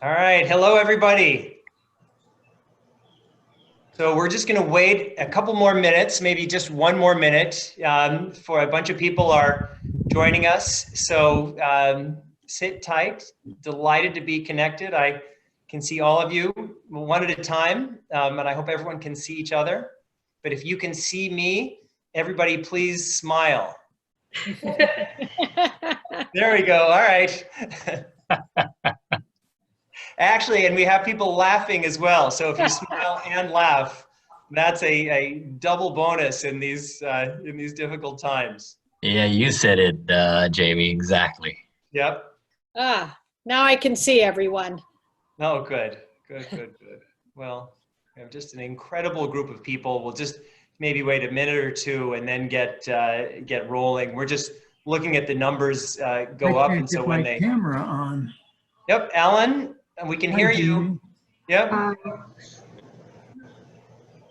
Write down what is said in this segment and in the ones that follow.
All right, hello everybody. So we're just going to wait a couple more minutes, maybe just one more minute, for a bunch of people are joining us. So sit tight. Delighted to be connected. I can see all of you one at a time, and I hope everyone can see each other. But if you can see me, everybody please smile. There we go. All right. Actually, and we have people laughing as well. So if you smile and laugh, that's a double bonus in these difficult times. Yeah, you said it, Jamie, exactly. Yep. Now I can see everyone. Oh, good. Well, we have just an incredible group of people. We'll just maybe wait a minute or two and then get rolling. We're just looking at the numbers go up, and so when they camera on. Yep, Alan, and we can hear you. Yep.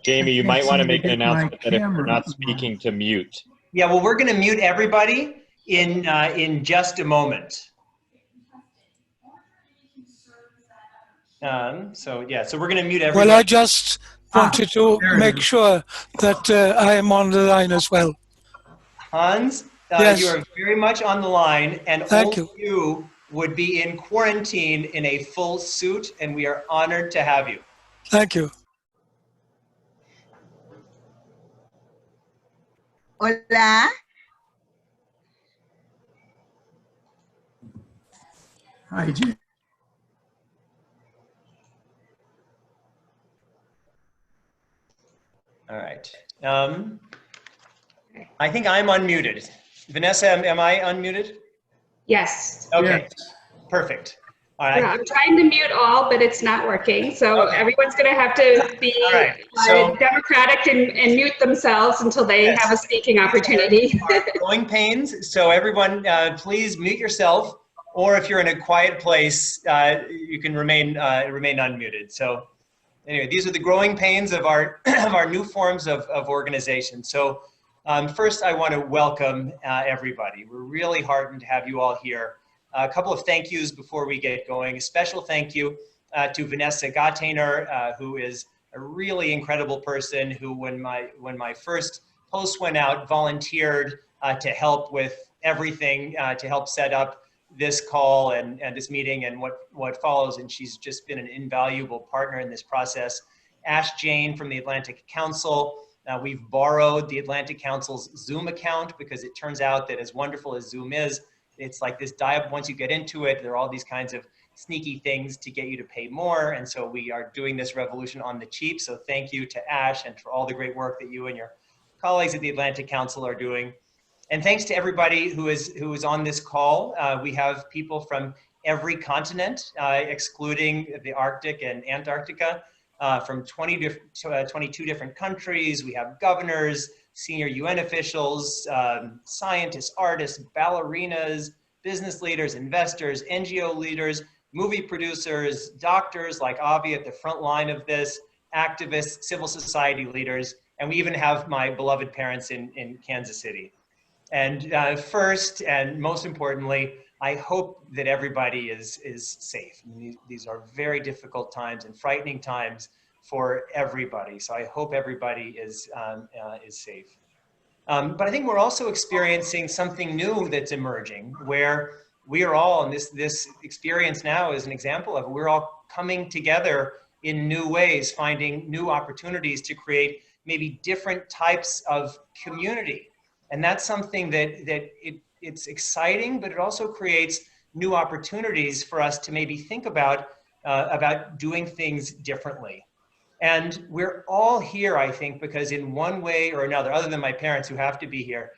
Jamie, you might want to make an announcement that if you're not on. speaking, to mute. Yeah, well, we're going to mute everybody in just a moment. So we're going to mute everybody. Well, I just wanted to make sure that I am on the line as well. Hans, yes. You are very much on the line, and Thank all of you would be in quarantine in a full suit, and we are honored to have you. Thank you. Hola. Hi, Jim. All right. I think I'm unmuted. Vanessa, am I unmuted? Yes. Okay, Yes. Perfect. All right. Yeah, I'm trying to mute all, but it's not working. So Okay. everyone's going to have to be right. So, democratic and mute themselves until they yes. have a speaking opportunity. Growing pains. So everyone, please mute yourself, or if you're in a quiet place, you can remain unmuted. So anyway, these are the growing pains of our of our new forms of organization. So first, I want to welcome everybody. We're really heartened to have you all here. A couple of thank yous before we get going. A special thank you to Vanessa Gottainer, who is a really incredible person who, when my first post went out, volunteered to help with everything, to help set up this call and this meeting and what follows. And she's just been an invaluable partner in this process. Ash Jane from the Atlantic Council. We've borrowed the Atlantic Council's Zoom account because it turns out that as wonderful as Zoom is, it's like this dive. Once you get into it, there are all these kinds of sneaky things to get you to pay more. And so we are doing this revolution on the cheap. So thank you to Ash and for all the great work that you and your colleagues at the Atlantic Council are doing. And thanks to everybody who is on this call. We have people from every continent, excluding the Arctic and Antarctica, from 22 different countries. We have governors, senior UN officials, scientists, artists, ballerinas, business leaders, investors, NGO leaders, movie producers, doctors like Avi at the front line of this, activists, civil society leaders, and we even have my beloved parents in Kansas City. And first and most importantly, I hope that everybody is safe. I mean, these are very difficult times and frightening times for everybody. So I hope everybody is safe. But I think we're also experiencing something new that's emerging, where we are all, and this experience now is an example of it, we're all coming together in new ways, finding new opportunities to create maybe different types of community. And that's something that it's exciting, but it also creates new opportunities for us to maybe think about doing things differently. And we're all here, I think, because in one way or another, other than my parents who have to be here,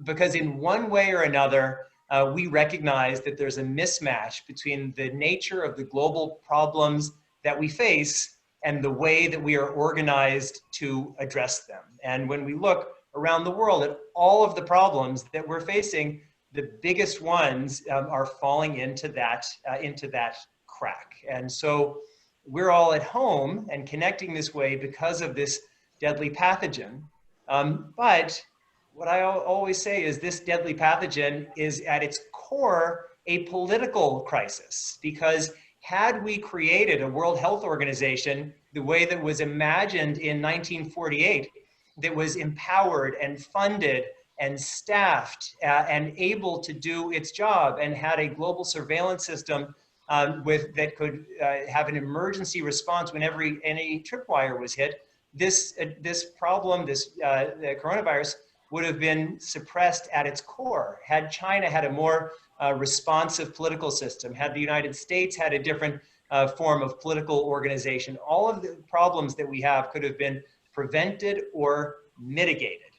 because in one way or another, we recognize that there's a mismatch between the nature of the global problems that we face and the way that we are organized to address them. And when we look around the world at all of the problems that we're facing, the biggest ones are falling into that crack. And so we're all at home and connecting this way because of this deadly pathogen. But what I always say is this deadly pathogen is at its core a political crisis, because had we created a World Health Organization the way that was imagined in 1948, that was empowered and funded and staffed and able to do its job and had a global surveillance system that could have an emergency response whenever any tripwire was hit, this problem, the coronavirus, would have been suppressed at its core. Had China had a more responsive political system, had the United States had a different form of political organization, all of the problems that we have could have been prevented or mitigated.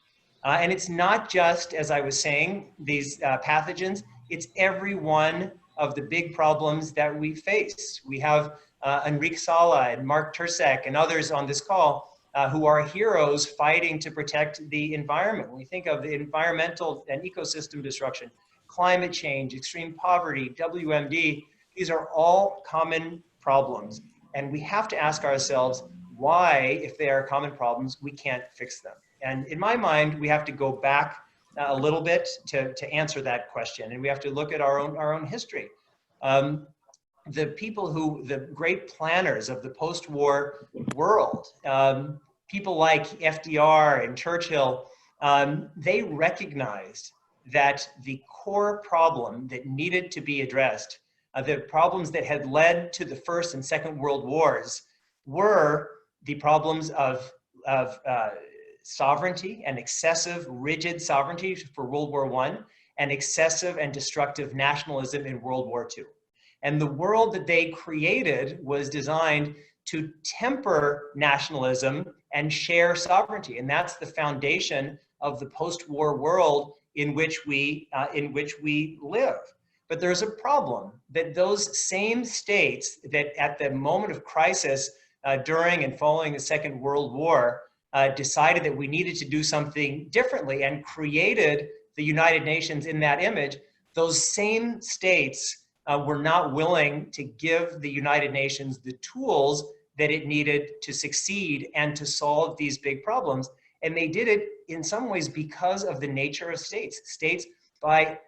And it's not just, as I was saying, these pathogens, it's every one of the big problems that we face. We have Enrique Sala and Mark Tursek and others on this call who are heroes fighting to protect the environment. When we think of the environmental and ecosystem destruction, climate change, extreme poverty, WMD, these are all common problems. And we have to ask ourselves why, if they are common problems, we can't fix them. And in my mind, we have to go back a little bit to answer that question. And we have to look at our own history. The people the great planners of the post-war world, people like FDR and Churchill, they recognized that the core problem that needed to be addressed, the problems that had led to the First and Second World Wars, were the problems of sovereignty and excessive rigid sovereignty for World War I, and excessive and destructive nationalism in World War II. And the world that they created was designed to temper nationalism and share sovereignty. And that's the foundation of the post-war world in which we live. But there's a problem that those same states that at the moment of crisis during and following the Second World War decided that we needed to do something differently and created the United Nations in that image, those same states were not willing to give the United Nations the tools that it needed to succeed and to solve these big problems. And they did it in some ways because of the nature of states. States,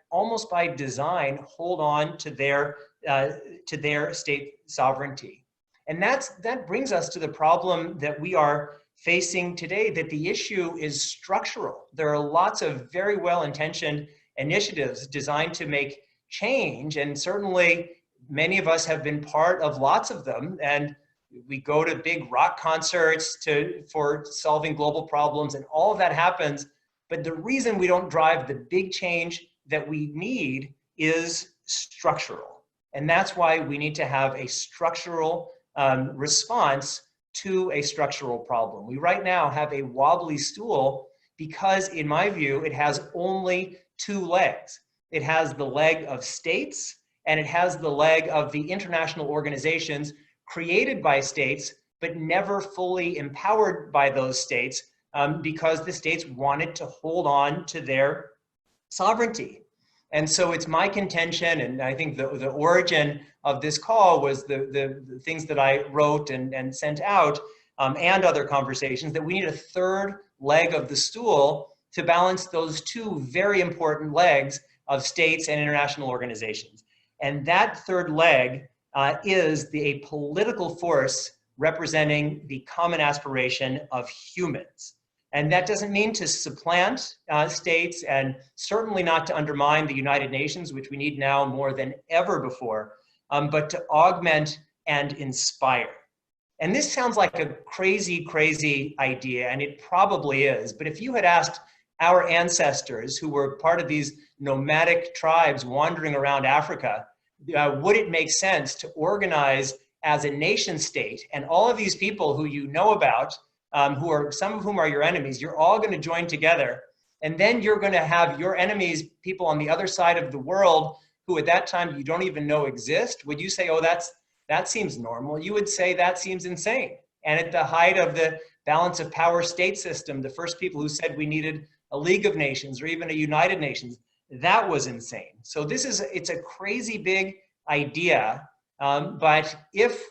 almost by design, hold on to their state sovereignty. And that brings us to the problem that we are facing today, that the issue is structural. There are lots of very well-intentioned initiatives designed to make change, and certainly many of us have been part of lots of them, and we go to big rock concerts for solving global problems, and all of that happens. But the reason we don't drive the big change that we need is structural. And that's why we need to have a structural response to a structural problem. We right now have a wobbly stool because, in my view, it has only two legs. It has the leg of states, and it has the leg of the international organizations created by states, but never fully empowered by those states because the states wanted to hold on to their sovereignty. And so it's my contention, and I think the origin of this call was the things that I wrote and sent out and other conversations, that we need a third leg of the stool to balance those two very important legs of states and international organizations. And that third leg is a political force representing the common aspiration of humans. And that doesn't mean to supplant states, and certainly not to undermine the United Nations, which we need now more than ever before, but to augment and inspire. And this sounds like a crazy, crazy idea, and it probably is. But if you had asked our ancestors who were part of these nomadic tribes wandering around Africa, would it make sense to organize as a nation state, and all of these people who you know about, some of whom are your enemies, you're all going to join together, and then you're going to have your enemies, people on the other side of the world who at that time you don't even know exist? Would you say, oh, that seems normal? You would say that seems insane. And at the height of the balance of power state system, the first people who said we needed a League of Nations or even a United Nations, that was insane. So it's a crazy big idea, but if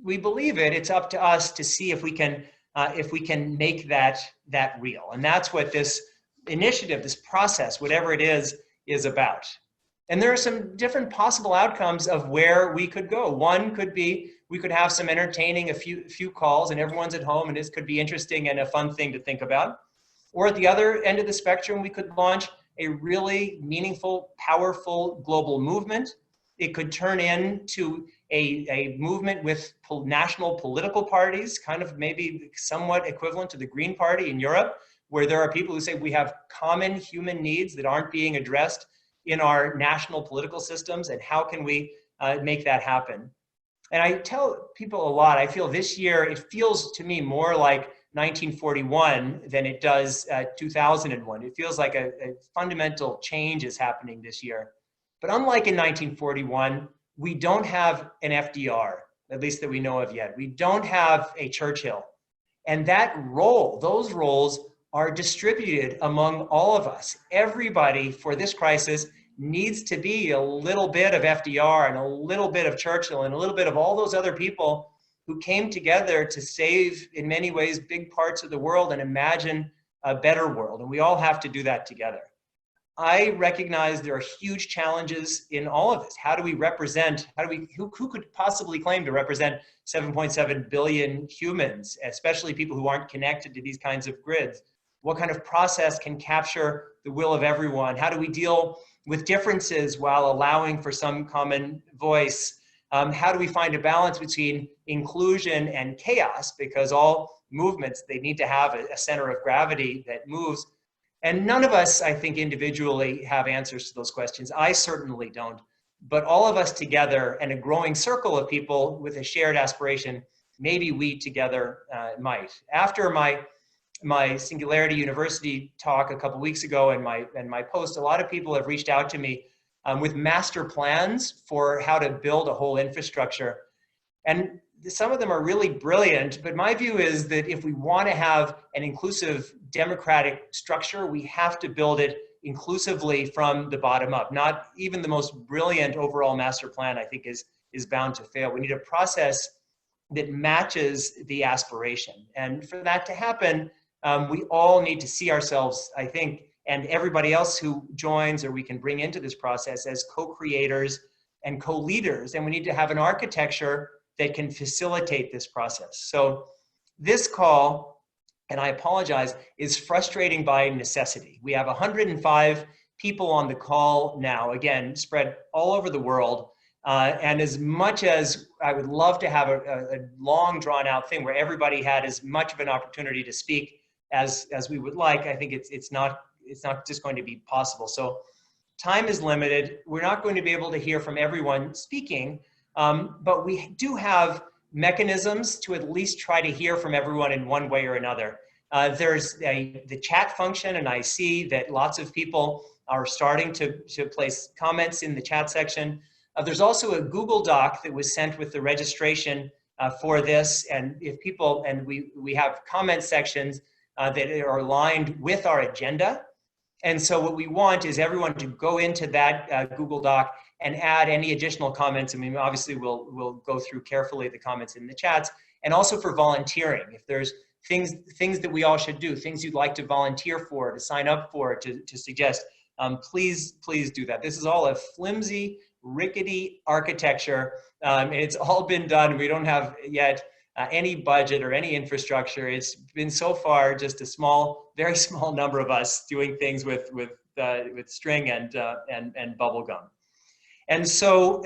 we believe it, it's up to us to see if we can make that real. And that's what this initiative, this process, whatever it is about. And there are some different possible outcomes of where we could go. One could be, we could have some entertaining, a few calls and everyone's at home and this could be interesting and a fun thing to think about. Or at the other end of the spectrum, we could launch a really meaningful, powerful global movement. It could turn into a movement with national political parties, kind of maybe somewhat equivalent to the Green Party in Europe, where there are people who say we have common human needs that aren't being addressed in our national political systems, and how can we make that happen? And I tell people a lot, I feel this year, it feels to me more like 1941 than it does 2001. It feels like a fundamental change is happening this year. But unlike in 1941, we don't have an FDR, at least that we know of yet. We don't have a Churchill. And that role, those roles are distributed among all of us. Everybody for this crisis needs to be a little bit of FDR and a little bit of Churchill and a little bit of all those other people who came together to save, in many ways, big parts of the world and imagine a better world. And we all have to do that together. I recognize there are huge challenges in all of this. How do we represent, who could possibly claim to represent 7.7 billion humans, especially people who aren't connected to these kinds of grids? What kind of process can capture the will of everyone? How do we deal with differences while allowing for some common voice? How do we find a balance between inclusion and chaos? Because all movements, they need to have a center of gravity that moves. And none of us, I think, individually have answers to those questions. I certainly don't. But all of us together and a growing circle of people with a shared aspiration, maybe we together might. After my Singularity University talk a couple weeks ago and my post, a lot of people have reached out to me with master plans for how to build a whole infrastructure. And some of them are really brilliant, but my view is that if we want to have an inclusive democratic structure, we have to build it inclusively from the bottom up. Not even the most brilliant overall master plan, I think, is bound to fail. We need a process that matches the aspiration. And for that to happen, we all need to see ourselves, I think, and everybody else who joins or we can bring into this process as co-creators and co-leaders. And we need to have an architecture that can facilitate this process. So this call, and I apologize, is frustrating by necessity. We have 105 people on the call now, again, spread all over the world. And as much as I would love to have a long drawn out thing where everybody had as much of an opportunity to speak as we would like, I think it's not just going to be possible. So time is limited. We're not going to be able to hear from everyone speaking, but we do have mechanisms to at least try to hear from everyone in one way or another. There's the chat function, and I see that lots of people are starting to place comments in the chat section. There's also a Google Doc that was sent with the registration for this, and if people, and we have comment sections that are aligned with our agenda. And so what we want is everyone to go into that Google Doc and add any additional comments. I mean, obviously we'll go through carefully the comments in the chats, and also for volunteering. If there's things that we all should do, things you'd like to volunteer for, to sign up for, to suggest, please do that. This is all a flimsy, rickety architecture, and it's all been done. We don't have yet any budget or any infrastructure. It's been so far just a very small number of us doing things with string and bubble gum. And so,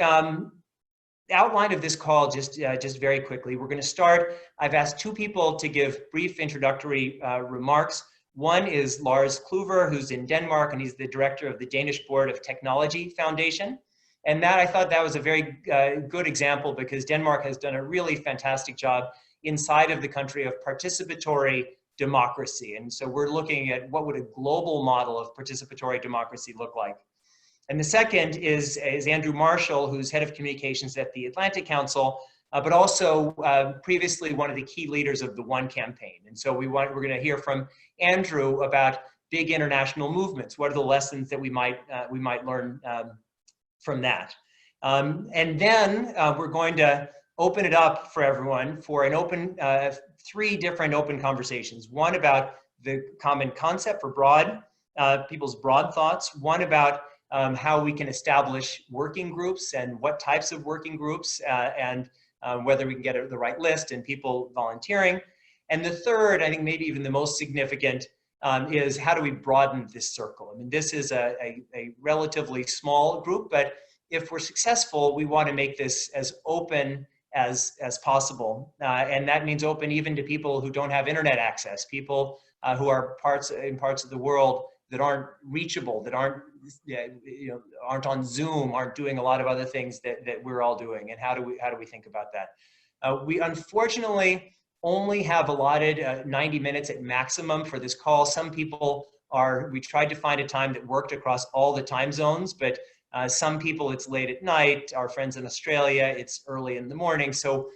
outline of this call, just very quickly, we're going to start. I've asked two people to give brief introductory remarks. One is Lars Kluver, who's in Denmark, and he's the director of the Danish Board of Technology Foundation. And I thought that was a very good example, because Denmark has done a really fantastic job inside of the country of participatory democracy. And so we're looking at what would a global model of participatory democracy look like. And the second is Andrew Marshall, who's head of communications at the Atlantic Council, but also previously one of the key leaders of the One campaign. And so we're going to hear from Andrew about big international movements. What are the lessons that we might learn from that? And then we're going to open it up for everyone for an open, 3 different open conversations. One about the common concept for people's broad thoughts. One about how we can establish working groups and what types of working groups, and whether we can get the right list and people volunteering. And the third, I think maybe even the most significant, is how do we broaden this circle? I mean, this is a relatively small group, but if we're successful, we want to make this as open as possible. And that means open even to people who don't have internet access, people who are in parts of the world that aren't reachable, that aren't on Zoom, aren't doing a lot of other things that we're all doing. And how do we think about that? We unfortunately only have allotted 90 minutes at maximum for this call. Some people we tried to find a time that worked across all the time zones, but some people it's late at night. Our friends in Australia, it's early in the morning. So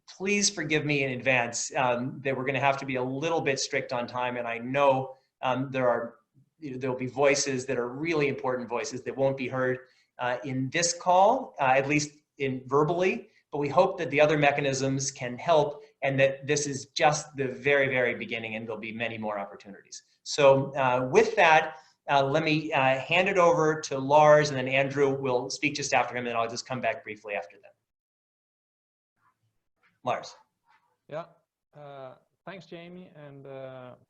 please forgive me in advance that we're going to have to be a little bit strict on time. And I know there'll be voices that are really important voices that won't be heard in this call, at least verbally. But we hope that the other mechanisms can help, and that this is just the very, very beginning, and there'll be many more opportunities. So with that, let me hand it over to Lars, and then Andrew will speak just after him, and I'll just come back briefly after that. Lars. Yeah, thanks, Jamie, and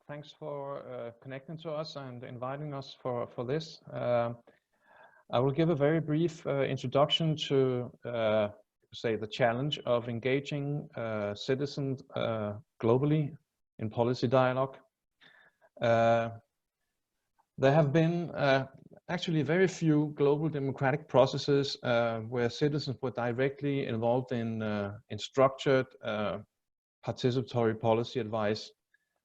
thanks for connecting to us and inviting us for this. I will give a very brief introduction to say the challenge of engaging citizens globally in policy dialogue. There have been actually very few global democratic processes where citizens were directly involved in structured participatory policy advice.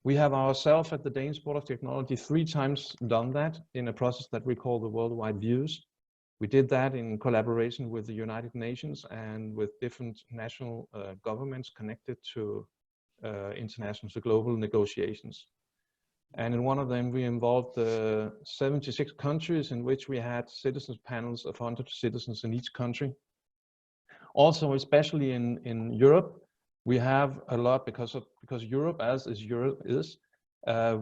We have ourselves at the Danish Board of Technology 3 times done that in a process that we call the Worldwide Views. We did that in collaboration with the United Nations and with different national governments connected to international, to global negotiations. And in one of them, we involved 76 countries in which we had citizens panels of 100 citizens in each country. Also, especially in Europe, we have a lot, because Europe, as Europe is,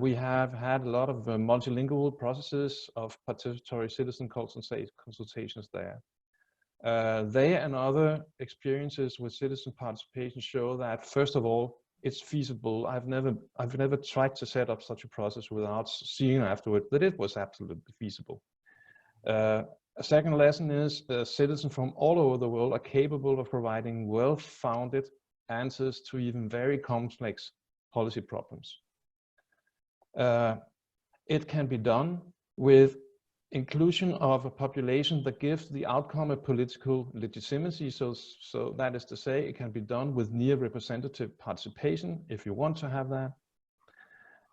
we have had a lot of multilingual processes of participatory citizen consultations there. They and other experiences with citizen participation show that, first of all, it's feasible. I've never tried to set up such a process without seeing afterward that it was absolutely feasible. A second lesson is citizens from all over the world are capable of providing well-founded answers to even very complex policy problems. It can be done with inclusion of a population that gives the outcome a political legitimacy. So that is to say, it can be done with near representative participation if you want to have that.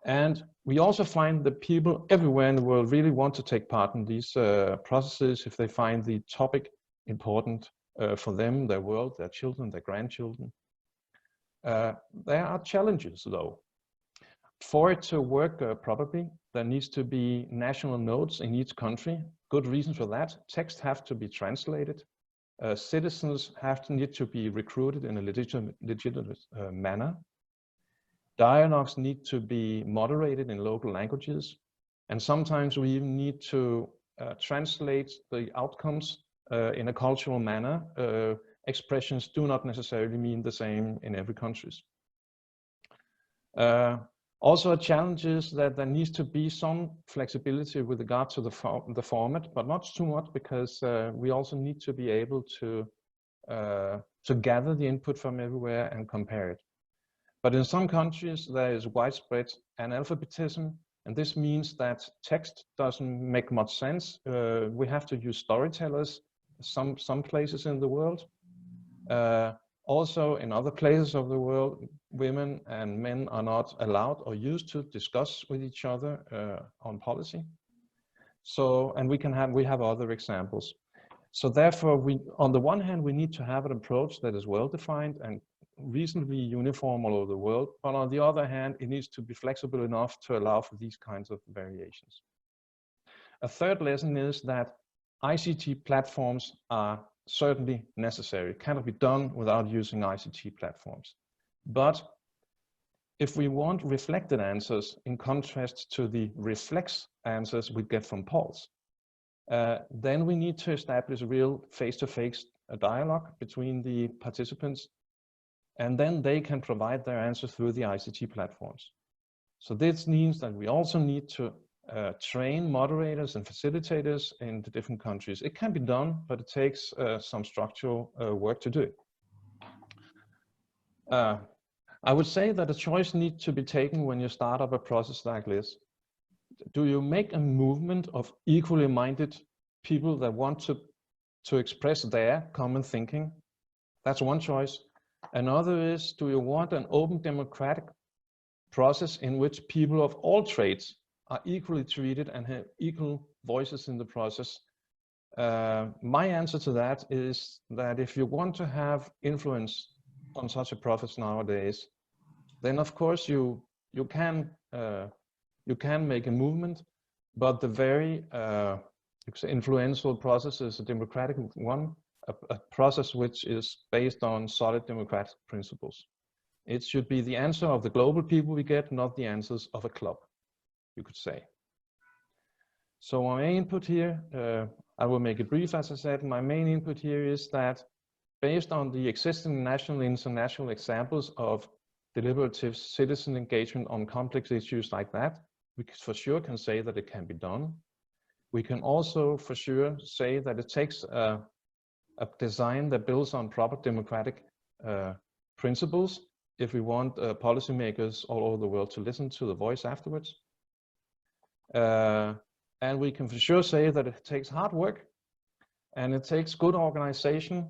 And we also find that people everywhere in the world really want to take part in these processes if they find the topic important for them, their world, their children, their grandchildren. There are challenges though. For it to work properly, there needs to be national nodes in each country. Good reason for that. Text have to be translated. Citizens need to be recruited in a legitimate manner. Dialogues need to be moderated in local languages. And sometimes we even need to translate the outcomes in a cultural manner. Expressions do not necessarily mean the same in every country. Also, a challenge is that there needs to be some flexibility with regard to the format, but not too much, because we also need to be able to gather the input from everywhere and compare it. But in some countries, there is widespread analphabetism, and this means that text doesn't make much sense. We have to use storytellers some places in the world. Also, in other places of the world, women and men are not allowed or used to discuss with each other on policy. So, and we have other examples. So therefore, on the one hand, we need to have an approach that is well-defined and reasonably uniform all over the world. But on the other hand, it needs to be flexible enough to allow for these kinds of variations. A third lesson is that ICT platforms are certainly necessary. It cannot be done without using ICT platforms. But if we want reflected answers in contrast to the reflex answers we get from polls, then we need to establish a real face-to-face dialogue between the participants, and then they can provide their answers through the ICT platforms. So this means that we also need to train moderators and facilitators in the different countries. It can be done, but it takes some structural work to do it. I would say that a choice needs to be taken when you start up a process like this. Do you make a movement of equally minded people that want to express their common thinking? That's one choice. Another is, do you want an open democratic process in which people of all trades are equally treated and have equal voices in the process? My answer to that is that if you want to have influence on such a process nowadays, then of course you can make a movement, but the very influential process is a democratic one, a process which is based on solid democratic principles. It should be the answer of the global people we get, not the answers of a club, you could say. So my input here, I will make it brief, as I said. My main input here is that based on the existing national and international examples of deliberative citizen engagement on complex issues like that, we for sure can say that it can be done. We can also for sure say that it takes a design that builds on proper democratic principles if we want policymakers all over the world to listen to the voice afterwards. And we can for sure say that it takes hard work and it takes good organization.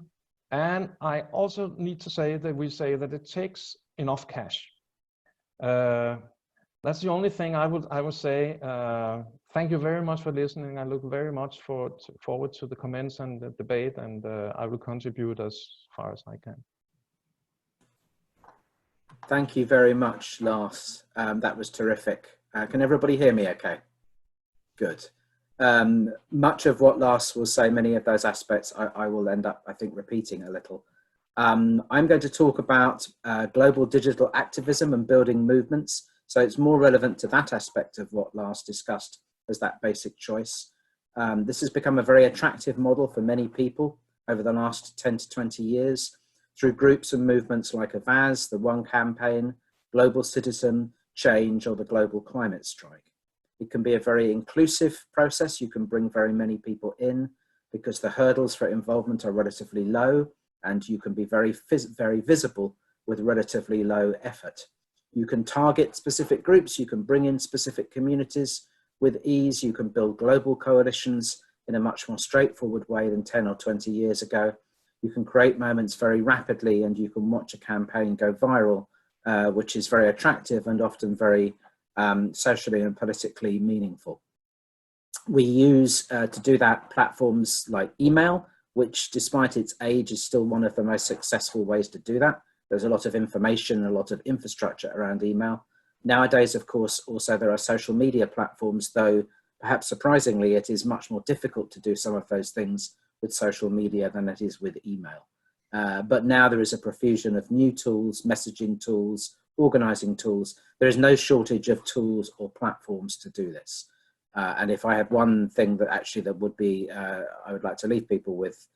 And I also need to say that we say that it takes enough cash. That's the only thing I would say. Thank you very much for listening. I look very much forward to the comments and the debate, and I will contribute as far as I can. Thank you very much, Lars. That was terrific. Can everybody hear me okay? Good. Much of what Lars will say, many of those aspects, I will end up, I think, repeating a little. I'm going to talk about global digital activism and building movements. So it's more relevant to that aspect of what Lars discussed as that basic choice. This has become a very attractive model for many people over the last 10 to 20 years through groups and movements like Avaz, the One Campaign, Global Citizen Change, or the Global Climate Strike. It can be a very inclusive process. You can bring very many people in because the hurdles for involvement are relatively low, and you can be very visible with relatively low effort. You can target specific groups, you can bring in specific communities with ease, you can build global coalitions in a much more straightforward way than 10 or 20 years ago. You can create moments very rapidly, and you can watch a campaign go viral, which is very attractive and often very socially and politically meaningful. We use, to do that, platforms like email, which despite its age is still one of the most successful ways to do that. There's a lot of information, a lot of infrastructure around email. Nowadays, of course, also there are social media platforms, though perhaps surprisingly, it is much more difficult to do some of those things with social media than it is with email. But now there is a profusion of new tools, messaging tools, organizing tools. There is no shortage of tools or platforms to do this. And if I had one thing that actually that would be, I would like to leave people with,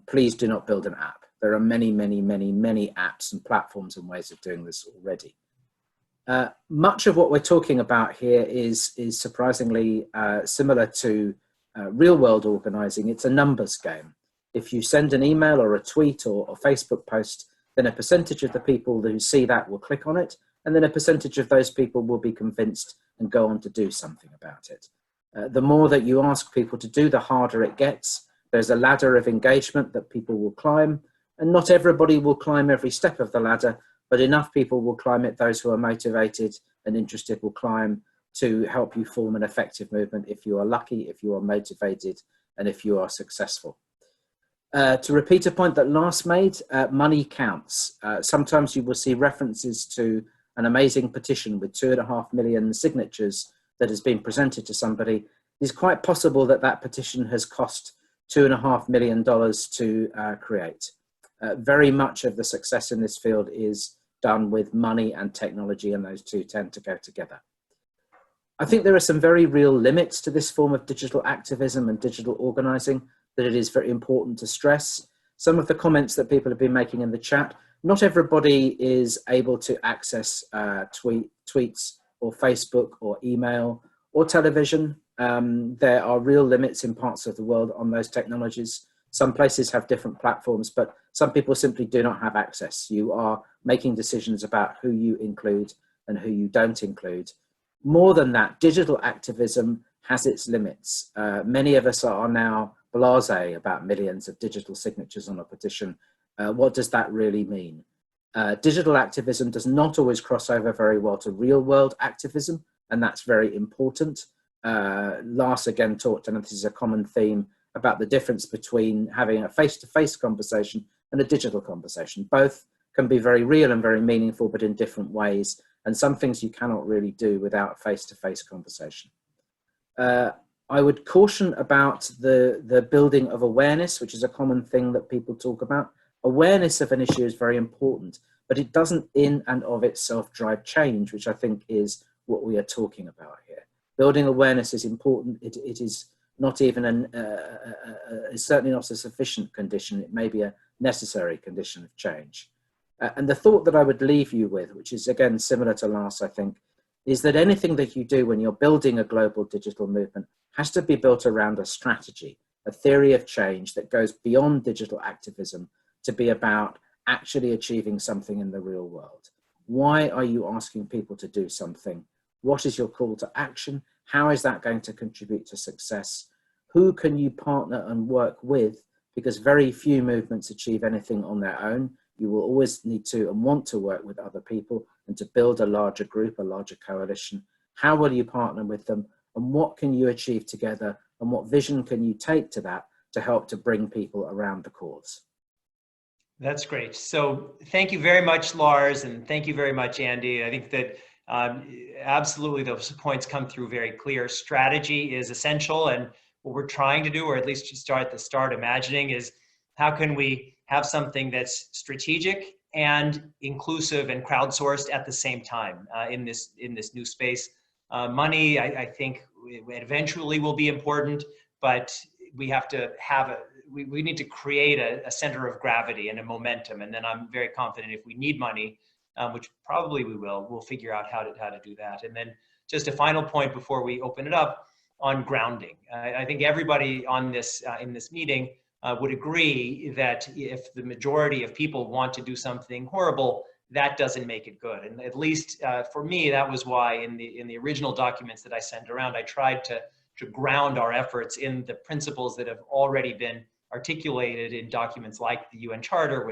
please do not build an app. There are many, many, many, many apps and platforms and ways of doing this already. Much of what we're talking about here is surprisingly similar to real world organizing. It's a numbers game. If you send an email or a tweet or a Facebook post, then a percentage of the people who see that will click on it, and then a percentage of those people will be convinced and go on to do something about it. The more that you ask people to do, the harder it gets. There's a ladder of engagement that people will climb, and not everybody will climb every step of the ladder, but enough people will climb it. Those who are motivated and interested will climb to help you form an effective movement if you are lucky, if you are motivated, and if you are successful. To repeat a point that Lars made, money counts. Sometimes you will see references to an amazing petition with 2.5 million signatures that has been presented to somebody. It's quite possible that that petition has cost $2.5 million to create. Very much of the success in this field is done with money and technology, and those two tend to go together. I think there are some very real limits to this form of digital activism and digital organizing that it is very important to stress. Some of the comments that people have been making in the chat, not everybody is able to access tweets or Facebook or email or television. There are real limits in parts of the world on those technologies. Some places have different platforms, but some people simply do not have access. You are making decisions about who you include and who you don't include. More than that, digital activism has its limits. Many of us are now blasé about millions of digital signatures on a petition. What does that really mean? Digital activism does not always cross over very well to real world activism, and that's very important. Lars again talked, and this is a common theme, about the difference between having a face-to-face conversation and a digital conversation. Both can be very real and very meaningful, but in different ways, and some things you cannot really do without face-to-face conversation. I would caution about the building of awareness, which is a common thing that people talk about. Awareness of an issue is very important, but it doesn't in and of itself drive change, which I think is what we are talking about here. Building awareness is important. It is not even it's certainly not a sufficient condition. It may be a necessary condition of change. And the thought that I would leave you with, which is again similar to Lars, I think, is that anything that you do when you're building a global digital movement has to be built around a strategy, a theory of change that goes beyond digital activism to be about actually achieving something in the real world. Why are you asking people to do something? What is your call to action? How is that going to contribute to success? Who can you partner and work with? Because very few movements achieve anything on their own. You will always need to and want to work with other people and to build a larger group, a larger coalition. How will you partner with them? And what can you achieve together? And what vision can you take to that to help to bring people around the cause? That's great. So thank you very much, Lars, and thank you very much, Andy. I think that absolutely those points come through very clear. Strategy is essential, and what we're trying to do, or at least to start imagining, is how can we have something that's strategic and inclusive and crowdsourced at the same time in this new space. Money, I think, eventually will be important, but we have to have we need to create a center of gravity and a momentum. And then I'm very confident if we need money, which probably we will, we'll figure out how to do that. And then just a final point before we open it up on grounding. I think everybody on this in this meeting would agree that if the majority of people want to do something horrible, that doesn't make it good. And at least for me, that was why in the original documents that I sent around, I tried to ground our efforts in the principles that have already been articulated in documents like the UN Charter,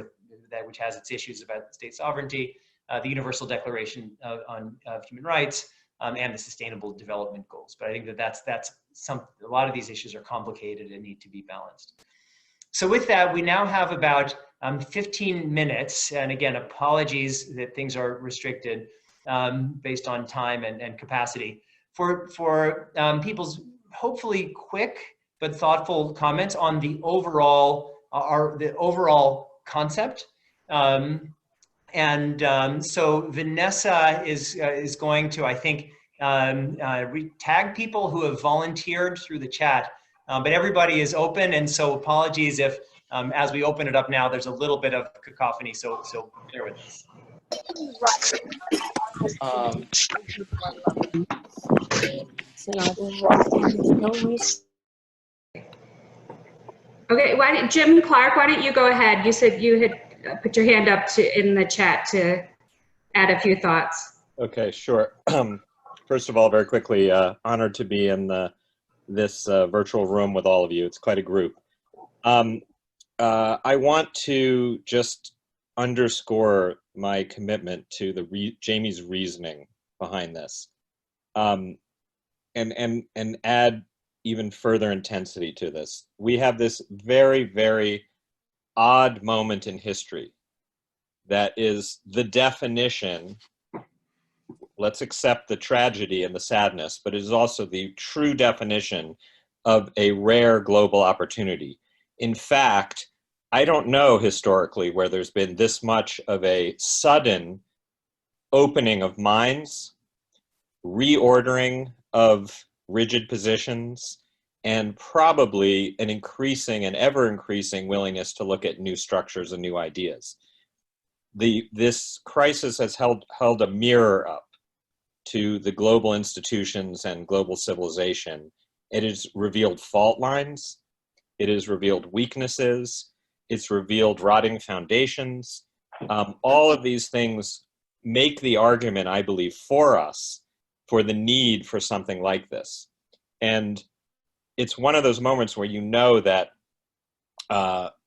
which has its issues about state sovereignty, the Universal Declaration of Human Rights, and the Sustainable Development Goals. But I think that a lot of these issues are complicated and need to be balanced. So with that, we now have about 15 minutes, and again, apologies that things are restricted based on time and capacity, for people's hopefully quick but thoughtful comments on the overall concept. So Vanessa is going to, I think, tag people who have volunteered through the chat, but everybody is open, and so apologies if as we open it up now, there's a little bit of cacophony, so bear with us. Okay, Jim Clark, why don't you go ahead? You said you had put your hand up in the chat to add a few thoughts. Okay, sure. First of all, very quickly, honored to be in this virtual room with all of you. It's quite a group. I want to just underscore my commitment to Jamie's reasoning behind this, and add even further intensity to this. We have this very, very odd moment in history that is the definition, let's accept the tragedy and the sadness, but it is also the true definition of a rare global opportunity. In fact, I don't know historically where there's been this much of a sudden opening of minds, reordering of rigid positions and probably an increasing and ever increasing willingness to look at new structures and new ideas. This crisis has held a mirror up to the global institutions and global civilization. It has revealed fault lines. It has revealed weaknesses. It's revealed rotting foundations. All of these things make the argument, I believe, for us for the need for something like this. And it's one of those moments where you know that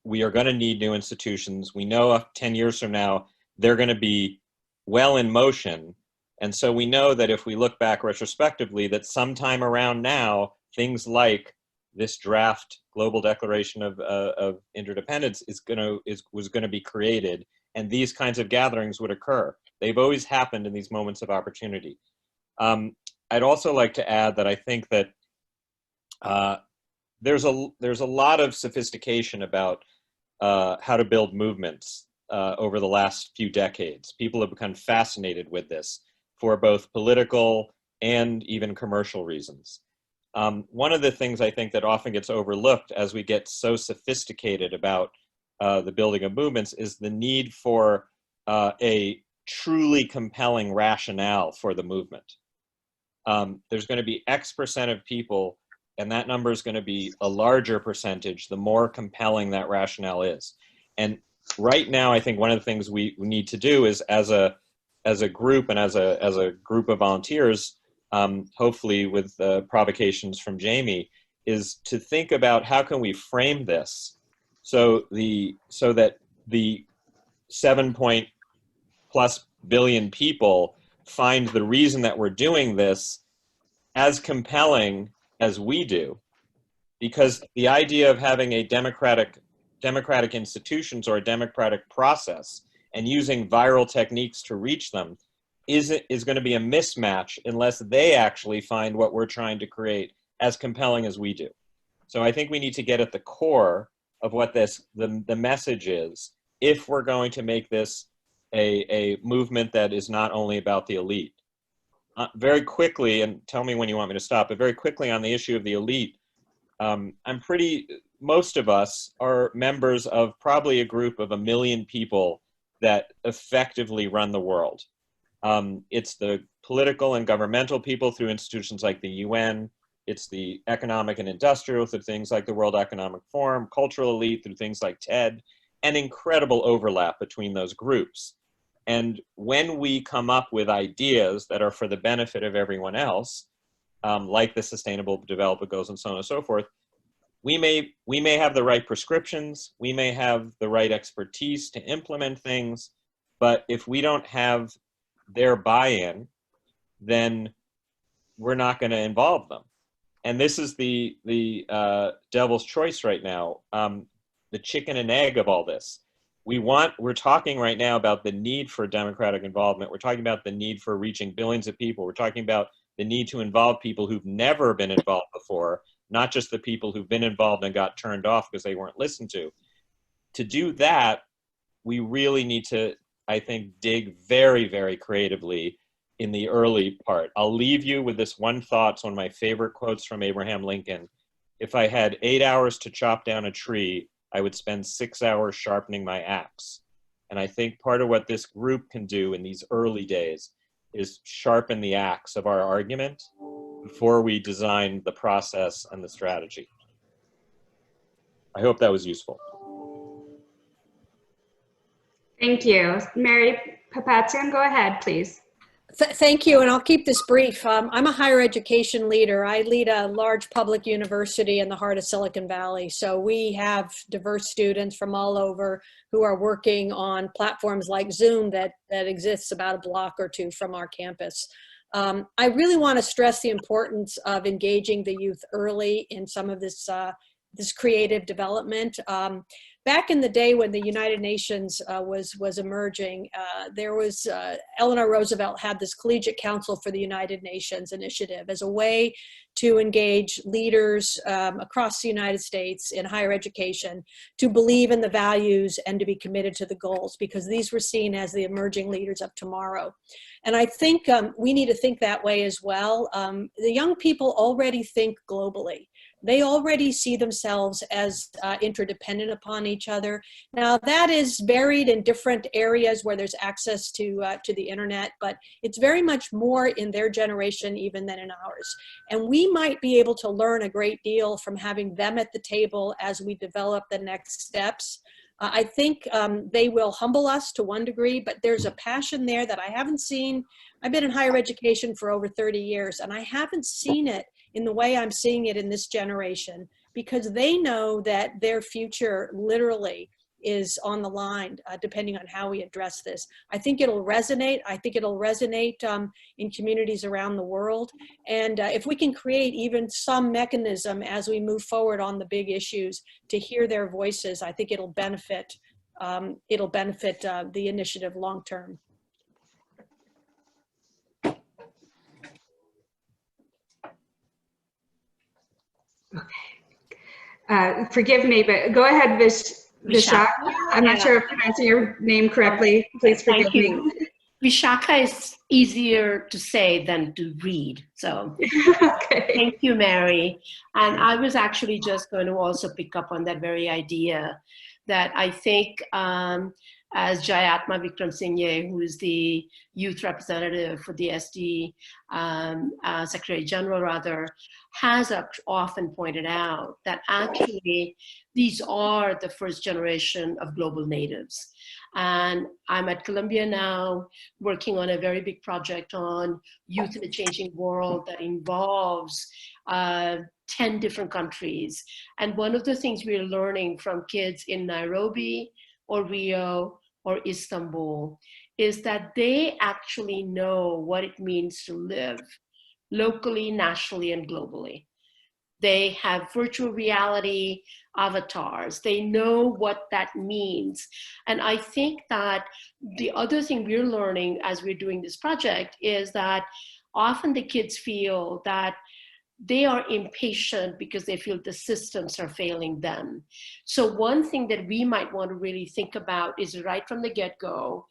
we are going to need new institutions. We know 10 years from now, they're going to be well in motion. And so we know that if we look back retrospectively, that sometime around now, things like this draft global declaration of interdependence was going to be created, and these kinds of gatherings would occur. They've always happened in these moments of opportunity. I'd also like to add that I think that there's a lot of sophistication about how to build movements over the last few decades. People have become fascinated with this for both political and even commercial reasons. One of the things I think that often gets overlooked as we get so sophisticated about the building of movements is the need for a truly compelling rationale for the movement. There's going to be X percent of people, and that number is going to be a larger percentage the more compelling that rationale is. And right now, I think one of the things we need to do is, as a group and as a group of volunteers, hopefully with provocations from Jamie, is to think about how can we frame this so that the 7+ billion people find the reason that we're doing this as compelling as we do. Because the idea of having a democratic institutions or a democratic process and using viral techniques to reach them is going to be a mismatch unless they actually find what we're trying to create as compelling as we do. So I think we need to get at the core of what the message is if we're going to make this a movement that is not only about the elite. Very quickly, and tell me when you want me to stop, but very quickly on the issue of the elite, most of us are members of probably a group of 1 million people that effectively run the world. It's the political and governmental people through institutions like the UN. It's the economic and industrial through things like the World Economic Forum, cultural elite through things like TED, and incredible overlap between those groups. And when we come up with ideas that are for the benefit of everyone else, like the Sustainable Development Goals and so on and so forth, we may have the right prescriptions, we may have the right expertise to implement things, but if we don't have their buy-in, then we're not going to involve them. And this is the devil's choice right now, the chicken and egg of all this. We're talking right now about the need for democratic involvement. We're talking about the need for reaching billions of people. We're talking about the need to involve people who've never been involved before, not just the people who've been involved and got turned off because they weren't listened to. To do that, we really need to, I think, dig very, very creatively in the early part. I'll leave you with this one thought. It's one of my favorite quotes from Abraham Lincoln. If I had 8 hours to chop down a tree, I would spend 6 hours sharpening my axe. And I think part of what this group can do in these early days is sharpen the axe of our argument before we design the process and the strategy. I hope that was useful. Thank you. Mary Papatian, go ahead, please. Thank you, and I'll keep this brief. I'm a higher education leader. I lead a large public university in the heart of Silicon Valley. So we have diverse students from all over who are working on platforms like Zoom that exists about a block or two from our campus. I really want to stress the importance of engaging the youth early in some of this this creative development. Back in the day when the United Nations was emerging, there was Eleanor Roosevelt had this Collegiate Council for the United Nations initiative as a way to engage leaders across the United States in higher education to believe in the values and to be committed to the goals, because these were seen as the emerging leaders of tomorrow. And I think we need to think that way as well. The young people already think globally. They already see themselves as interdependent upon each other. Now that is varied in different areas where there's access to the internet, but it's very much more in their generation even than in ours. And we might be able to learn a great deal from having them at the table as we develop the next steps. I think they will humble us to one degree, but there's a passion there that I haven't seen. I've been in higher education for over 30 years, and I haven't seen it in the way I'm seeing it in this generation, because they know that their future literally is on the line, depending on how we address this. I think it'll resonate. I think it'll resonate in communities around the world. And if we can create even some mechanism as we move forward on the big issues to hear their voices, I think it'll benefit the initiative long term. Forgive me, but go ahead, Vishaka. I'm not sure if I'm pronouncing your name correctly. Please forgive me. Vishaka is easier to say than to read. So okay. Thank you, Mary. And I was actually just going to also pick up on that very idea that I think as Jayatma Vikramsinghe, who is the youth representative for the SD Secretary General, rather, has often pointed out that actually these are the first generation of global natives. And I'm at Columbia now working on a very big project on youth in a changing world that involves 10 different countries. And one of the things we're learning from kids in Nairobi or Rio or Istanbul is that they actually know what it means to live locally, nationally, and globally. They have virtual reality avatars. They know what that means. And I think that the other thing we're learning as we're doing this project is that often the kids feel that they are impatient because they feel the systems are failing them. So one thing that we might want to really think about is right from the get-go,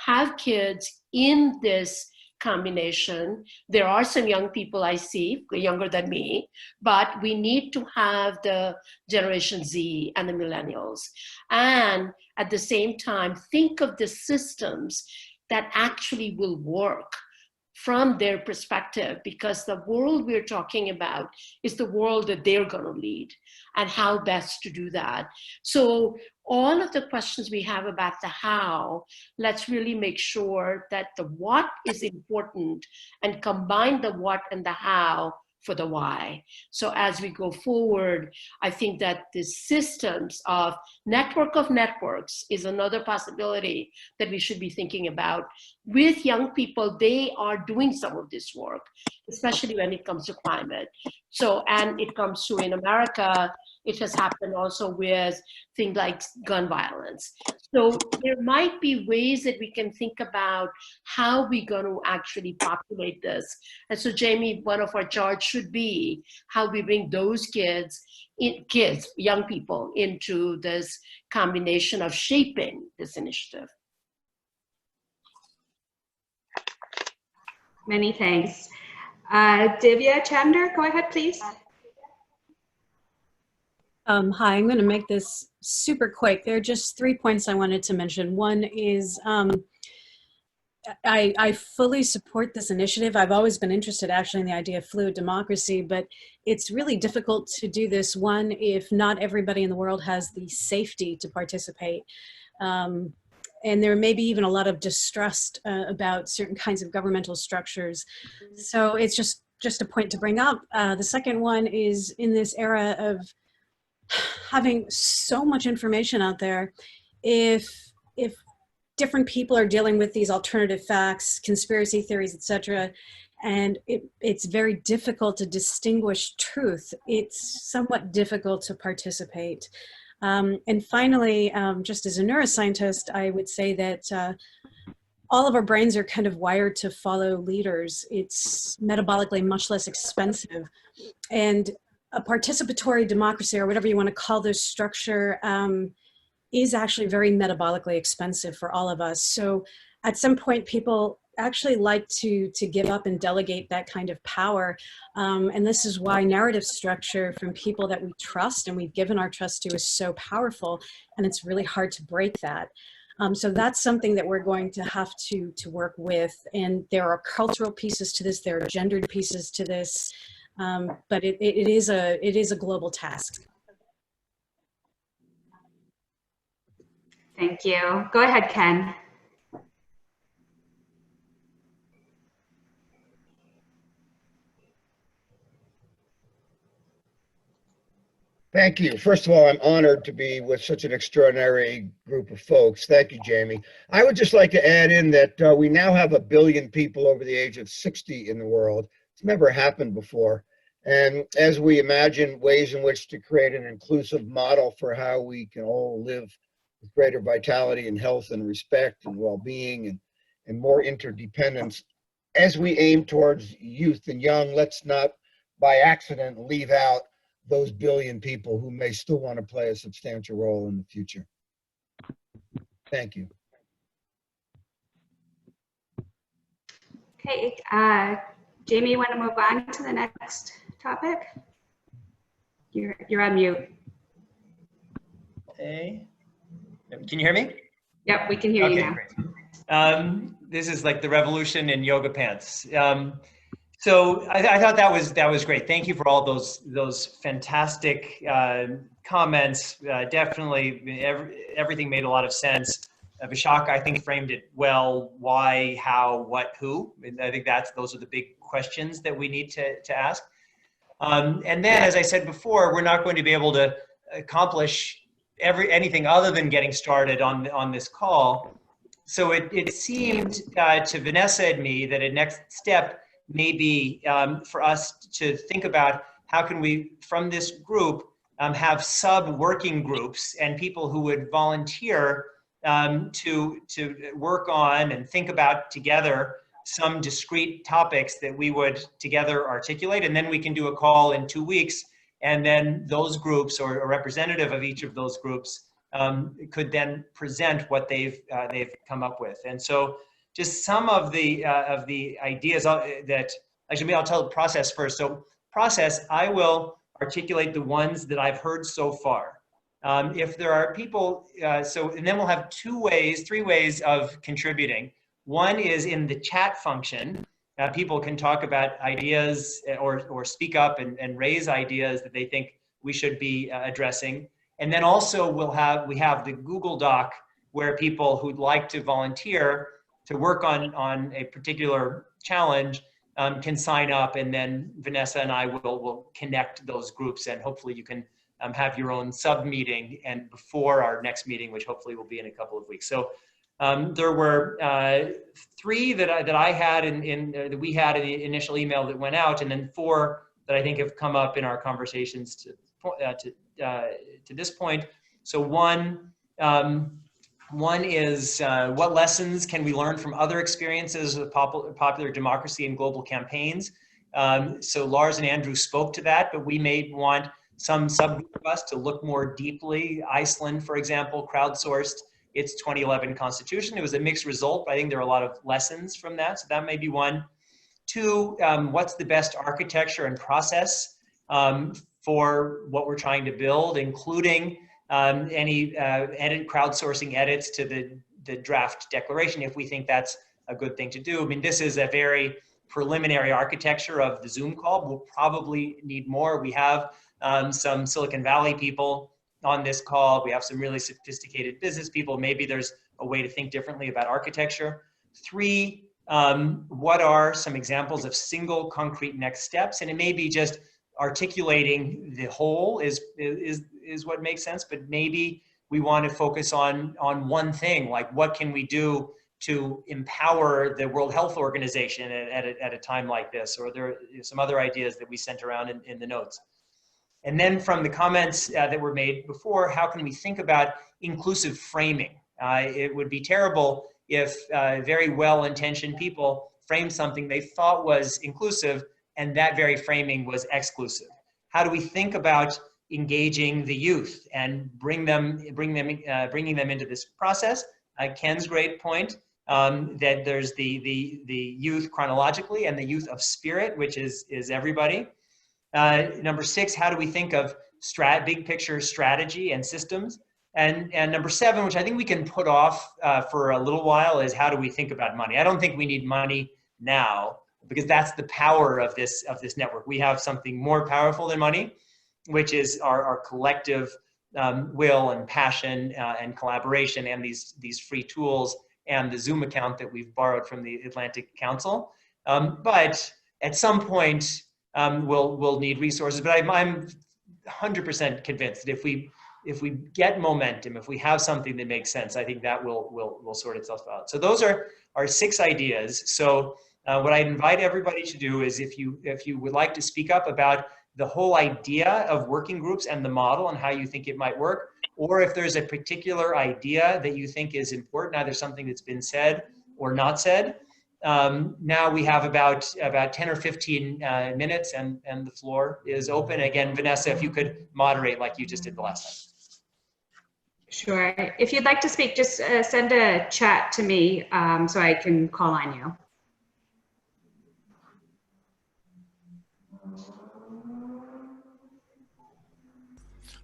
have kids in this combination. There are some young people I see, younger than me, but we need to have the Generation Z and the millennials. And at the same time, think of the systems that actually will work from their perspective, because the world we're talking about is the world that they're going to lead and how best to do that. So all of the questions we have about the how, let's really make sure that the what is important and combine the what and the how for the why. So as we go forward, I think that the systems of network of networks is another possibility that we should be thinking about. With young people, they are doing some of this work, especially when it comes to climate. So, and it comes to, in America, it has happened also with things like gun violence. So there might be ways that we can think about how we're going to actually populate this. And so Jamie, one of our charge should be how we bring those kids, young people, into this combination of shaping this initiative. Many thanks. Divya Chandler, go ahead, please. Hi, I'm going to make this super quick. There are just 3 points I wanted to mention. One is I fully support this initiative. I've always been interested actually in the idea of fluid democracy, but it's really difficult to do this, one, if not everybody in the world has the safety to participate. And there may be even a lot of distrust about certain kinds of governmental structures. So it's just a point to bring up. The second one is, in this era of having so much information out there, if different people are dealing with these alternative facts, conspiracy theories, etc., And it's very difficult to distinguish truth. It's somewhat difficult to participate. And finally, just as a neuroscientist, I would say that all of our brains are kind of wired to follow leaders. It's metabolically much less expensive. And a participatory democracy, or whatever you want to call this structure, is actually very metabolically expensive for all of us. So at some point, people actually like to give up and delegate that kind of power. And this is why narrative structure from people that we trust and we've given our trust to is so powerful, and it's really hard to break that. So that's something that we're going to have to work with. And there are cultural pieces to this, there are gendered pieces to this, but it is a global task. Thank you. Go ahead, Ken. Thank you. First of all, I'm honored to be with such an extraordinary group of folks. Thank you, Jamie. I would just like to add in that we now have 1 billion people over the age of 60 in the world. It's never happened before. And as we imagine ways in which to create an inclusive model for how we can all live with greater vitality and health and respect and well-being and more interdependence, as we aim towards youth and young, let's not by accident leave out those billion people who may still want to play a substantial role in the future. Thank you. Okay, Jamie, you want to move on to the next topic? You're on mute. Okay. Can you hear me? Yep, we can hear you now. Great. This is like the revolution in yoga pants. So I thought that was great. Thank you for all those fantastic comments. Definitely, everything made a lot of sense. Vishak, I think, framed it well. Why, how, what, who? And I think those are the big questions that we need to ask. And then, as I said before, we're not going to be able to accomplish anything other than getting started on this call. So it seemed to Vanessa and me that a next step may be for us to think about how can we, from this group, have sub-working groups and people who would volunteer to work on and think about together some discrete topics that we would together articulate, and then we can do a call in 2 weeks, and then those groups or a representative of each of those groups could then present what they've come up with. And so just some of the ideas that, actually, maybe I'll tell the process first. So process, I will articulate the ones that I've heard so far. If there are people, and then we'll have 3 ways of contributing. One is in the chat function. People can talk about ideas or speak up and raise ideas that they think we should be addressing. And then also we have the Google Doc where people who'd like to volunteer to work on a particular challenge can sign up, and then Vanessa and I will connect those groups, and hopefully you can have your own sub meeting and before our next meeting, which hopefully will be in a couple of weeks. So there were 3 that I had that we had in the initial email that went out, and then 4 that I think have come up in our conversations to this point. So one is what lessons can we learn from other experiences of popular democracy and global campaigns? So Lars and Andrew spoke to that, but we may want some subgroup of us to look more deeply. Iceland, for example, crowdsourced its 2011 constitution. It was a mixed result, but I think there are a lot of lessons from that. So that may be one. 2, what's the best architecture and process for what we're trying to build, including any crowdsourcing edits to the draft declaration, if we think that's a good thing to do. I mean, this is a very preliminary architecture of the Zoom call. We'll probably need more. We have some Silicon Valley people on this call. We have some really sophisticated business people. Maybe there's a way to think differently about architecture. 3, what are some examples of single concrete next steps? And it may be just articulating the whole is what makes sense, but maybe we want to focus on one thing, like what can we do to empower the World Health Organization at a time like this, or there are some other ideas that we sent around in the notes. And then from the comments that were made before, how can we think about inclusive framing? It would be terrible if very well-intentioned people framed something they thought was inclusive and that very framing was exclusive. How do we think about engaging the youth and bringing them into this process? Ken's great point that there's the youth chronologically and the youth of spirit, which is everybody. Number 6, how do we think of big picture strategy and systems? And number 7, which I think we can put off for a little while, is how do we think about money? I don't think we need money now, because that's the power of this network. We have something more powerful than money, which is our collective will and passion and collaboration, and these free tools and the Zoom account that we've borrowed from the Atlantic Council. But at some point, we'll need resources. But I'm 100% convinced that if we get momentum, if we have something that makes sense, I think that will sort itself out. So those are our 6 ideas. So what I invite everybody to do is, if you would like to speak up about the whole idea of working groups and the model and how you think it might work, or if there's a particular idea that you think is important, either something that's been said or not said. Now we have about 10 or 15 minutes, and the floor is open. Again, Vanessa, if you could moderate like you just did the last time. Sure. If you'd like to speak, just send a chat to me so I can call on you.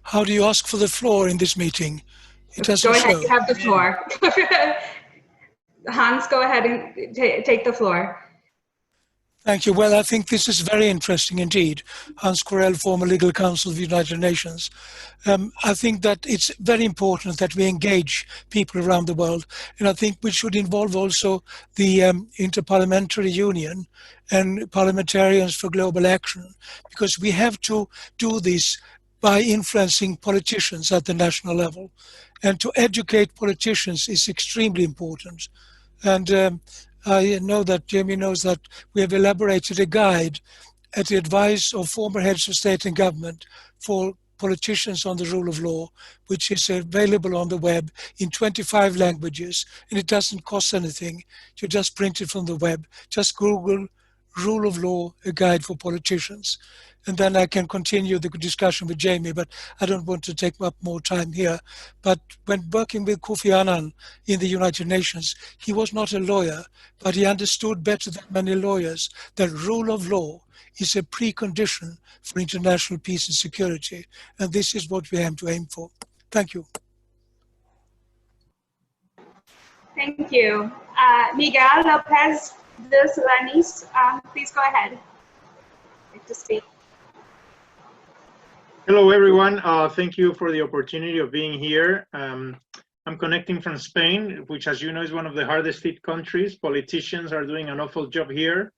How do you ask for the floor in this meeting? It doesn't Go ahead, show. you have the floor. Hans, go ahead and take the floor. Thank you. Well, I think this is very interesting indeed. Hans Corell, former legal counsel of the United Nations. I think that it's very important that we engage people around the world. And I think we should involve also the Interparliamentary Union and Parliamentarians for Global Action, because we have to do this by influencing politicians at the national level. And to educate politicians is extremely important. And I know that Jamie knows that we have elaborated a guide at the advice of former heads of state and government for politicians on the rule of law, which is available on the web in 25 languages, and it doesn't cost anything. You just print it from the web. Just Google rule of law, a guide for politicians. And then I can continue the discussion with Jamie, but I don't want to take up more time here. But when working with Kofi Annan in the United Nations, he was not a lawyer, but he understood better than many lawyers that rule of law is a precondition for international peace and security. And this is what we have to aim for. Thank you. Thank you. Miguel Lopez de Solanis, please go ahead. To speak. Hello, everyone. Thank you for the opportunity of being here. I'm connecting from Spain, which, as you know, is one of the hardest hit countries. Politicians are doing an awful job here.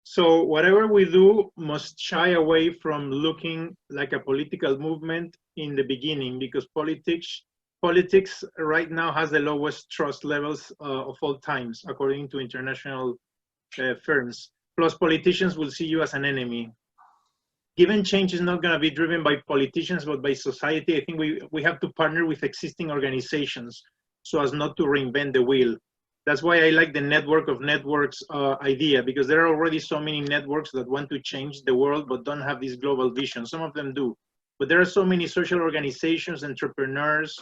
So whatever we do must shy away from looking like a political movement in the beginning, because politics right now has the lowest trust levels of all times, according to international firms. Plus, politicians will see you as an enemy. Given change is not going to be driven by politicians, but by society, I think we have to partner with existing organizations so as not to reinvent the wheel. That's why I like the network of networks idea, because there are already so many networks that want to change the world but don't have this global vision. Some of them do, but there are so many social organizations, entrepreneurs,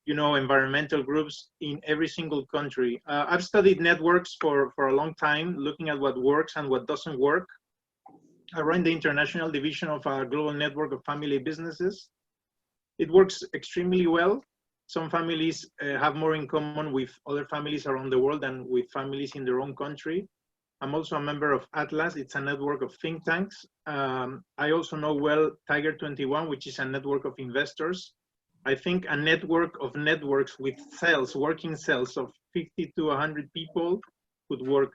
you know, environmental groups in every single country. I've studied networks for a long time, looking at what works and what doesn't work. I run the international division of a global network of family businesses. It works extremely well. Some families have more in common with other families around the world than with families in their own country. I'm also a member of Atlas. It's a network of think tanks. I also know well Tiger 21, which is a network of investors. I think a network of networks with cells, working cells of 50 to 100 people could work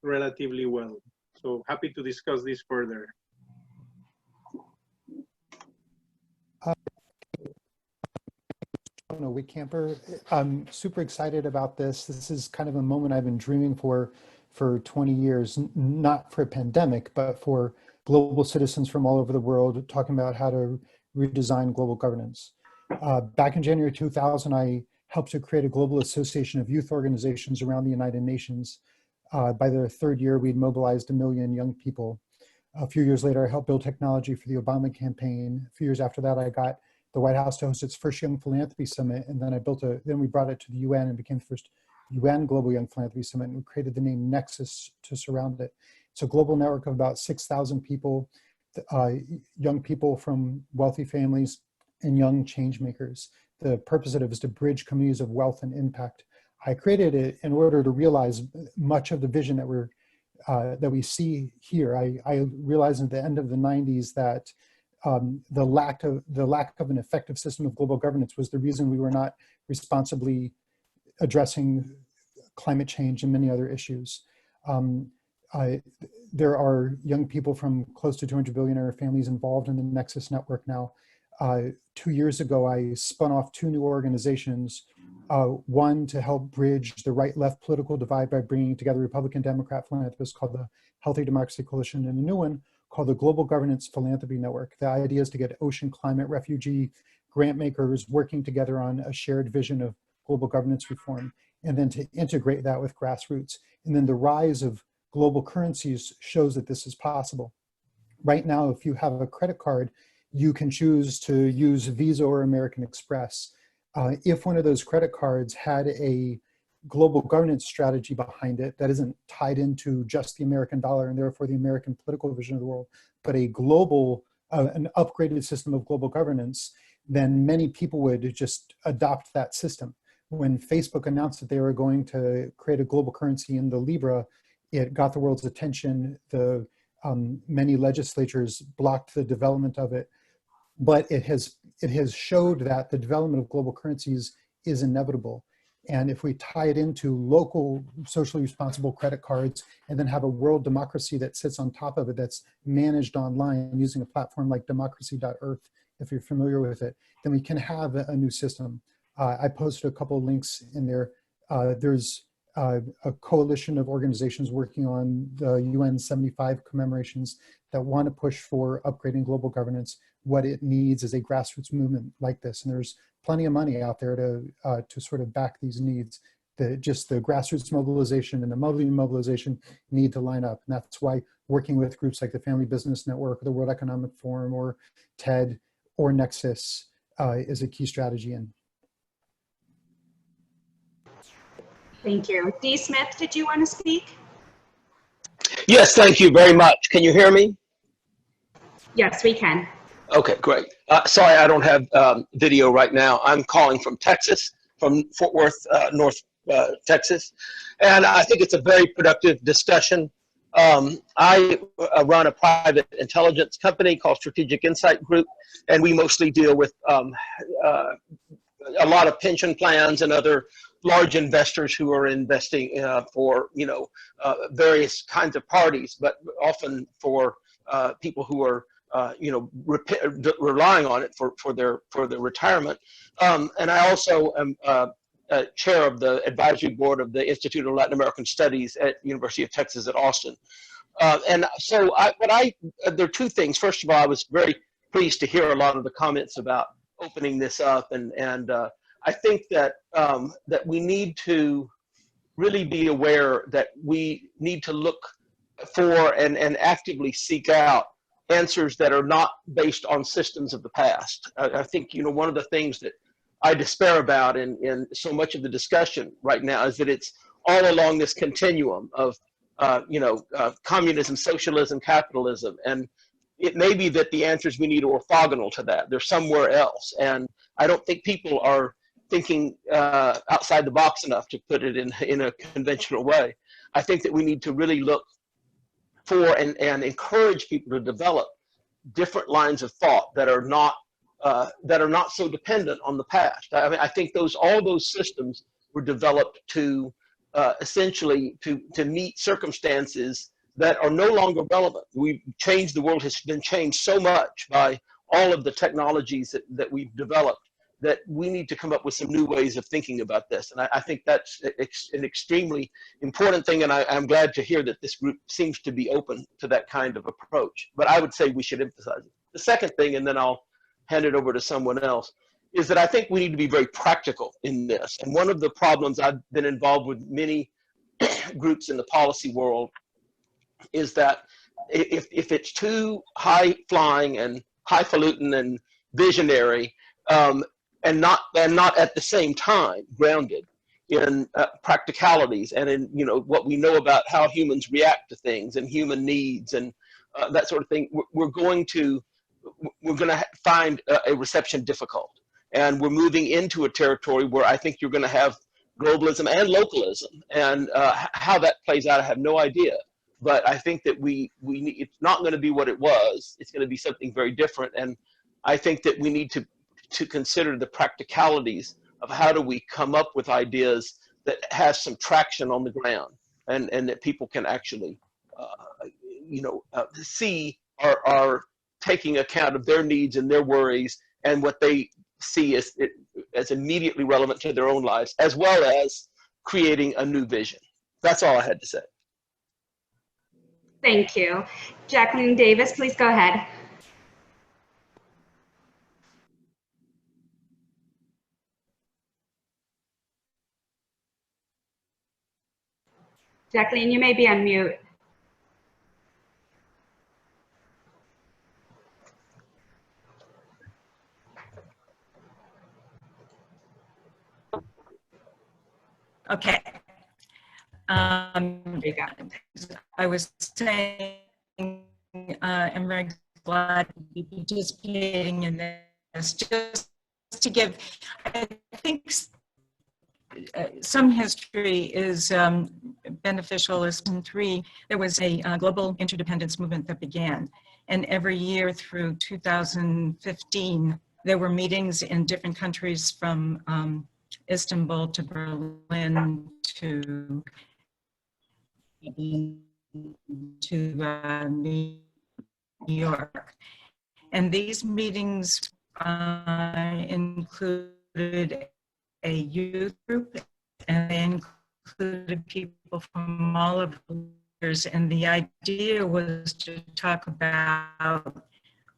relatively well. So happy to discuss this further. Stefano Wittkamper. I'm super excited about this. This is kind of a moment I've been dreaming for 20 years, not for a pandemic, but for global citizens from all over the world talking about how to redesign global governance. Back in January 2000, I helped to create a global association of youth organizations around the United Nations. By the third year, we'd mobilized 1 million young people. A few years later, I helped build technology for the Obama campaign. A few years after that, I got the White House to host its first Young Philanthropy Summit, and then then we brought it to the UN and became the first UN Global Young Philanthropy Summit, and we created the name Nexus to surround it. It's a global network of about 6,000 people, young people from wealthy families and young change makers. The purpose of it is to bridge communities of wealth and impact. I created it in order to realize much of the vision that we see here. I realized at the end of the 90s that the lack of an effective system of global governance was the reason we were not responsibly addressing climate change and many other issues. There are young people from close to 200 billionaire families involved in the Nexus network now. 2 years ago, I spun off 2 new organizations, one to help bridge the right-left political divide by bringing together Republican Democrat philanthropists called the Healthy Democracy Coalition, and a new one called the Global Governance Philanthropy Network. The idea is to get ocean, climate, refugee, grant makers working together on a shared vision of global governance reform, and then to integrate that with grassroots. And then the rise of global currencies shows that this is possible. Right now, if you have a credit card, you can choose to use Visa or American Express. If one of those credit cards had a global governance strategy behind it that isn't tied into just the American dollar and therefore the American political vision of the world, but a global, an upgraded system of global governance, then many people would just adopt that system. When Facebook announced that they were going to create a global currency in the Libra, it got the world's attention. Many legislatures blocked the development of it, but it has showed that the development of global currencies is inevitable. And if we tie it into local socially responsible credit cards and then have a world democracy that sits on top of it that's managed online using a platform like democracy.earth, if you're familiar with it, then we can have a new system. I posted a couple of links in there. There's a coalition of organizations working on the UN 75 commemorations that want to push for upgrading global governance. What it needs is a grassroots movement like this. And there's plenty of money out there to sort of back these needs. Just the grassroots mobilization and the mobilization need to line up. And that's why working with groups like the Family Business Network, or the World Economic Forum, or TED, or Nexus is a key strategy. Thank you. D. Smith, did you want to speak? Yes, thank you very much. Can you hear me? Yes, we can. Okay, great. Sorry, I don't have video right now. I'm calling from Texas, from Fort Worth, North Texas. And I think it's a very productive discussion. I run a private intelligence company called Strategic Insight Group, and we mostly deal with a lot of pension plans and other large investors who are investing for various kinds of parties, but often for people who are relying on it for their retirement. And I also am chair of the advisory board of the Institute of Latin American Studies at University of Texas at Austin. And so there are two things. First of all, I was very pleased to hear a lot of the comments about opening this up, and I think that that we need to really be aware that we need to look for and actively seek out answers that are not based on systems of the past. I think one of the things that I despair about in so much of the discussion right now is that it's all along this continuum of communism, socialism, capitalism, and it may be that the answers we need are orthogonal to that. They're somewhere else, and I don't think people are thinking outside the box enough, to put it in a conventional way. I think that we need to really look for and encourage people to develop different lines of thought that are not so dependent on the past. I mean, I think all those systems were developed to essentially to meet circumstances that are no longer relevant. We've changed, the world has been changed so much by all of the technologies that we've developed, that we need to come up with some new ways of thinking about this. And I think that's an extremely important thing, and I'm glad to hear that this group seems to be open to that kind of approach. But I would say we should emphasize it. The second thing, and then I'll hand it over to someone else, is that I think we need to be very practical in this. And one of the problems, I've been involved with many groups in the policy world, is that if it's too high flying and highfalutin and visionary, and not at the same time grounded in practicalities and in what we know about how humans react to things and human needs and that sort of thing, we're going to find a reception difficult, and we're moving into a territory where I think you're going to have globalism and localism, and how that plays out I have no idea. But I think that we need, it's not going to be what it was. It's going to be something very different, and I think that we need to consider the practicalities of how do we come up with ideas that has some traction on the ground, and that people can actually see are taking account of their needs and their worries and what they see as immediately relevant to their own lives, as well as creating a new vision. That's all I had to say. Thank you. Jacqueline Davis, please go ahead. Jacqueline, you may be on mute. Okay. I was saying I'm very glad to be participating in this. Just to give, I think some history is beneficial. As in 3, there was a global interdependence movement that began. And every year through 2015, there were meetings in different countries from Istanbul to Berlin to New York. And these meetings included a youth group, and they included people from all over the years. And the idea was to talk about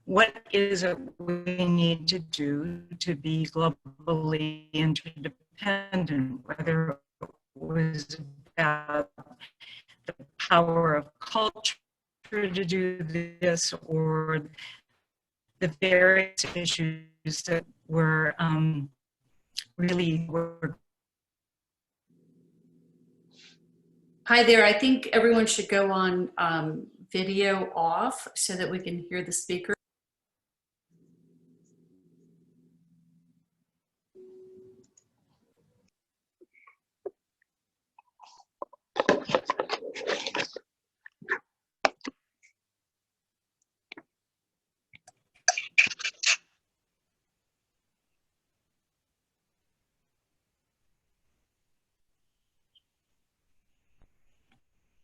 what is it we need to do to be globally interdependent, whether it was about the power of culture to do this or the various issues that were really were. Hi there. I think everyone should go on video off so that we can hear the speaker.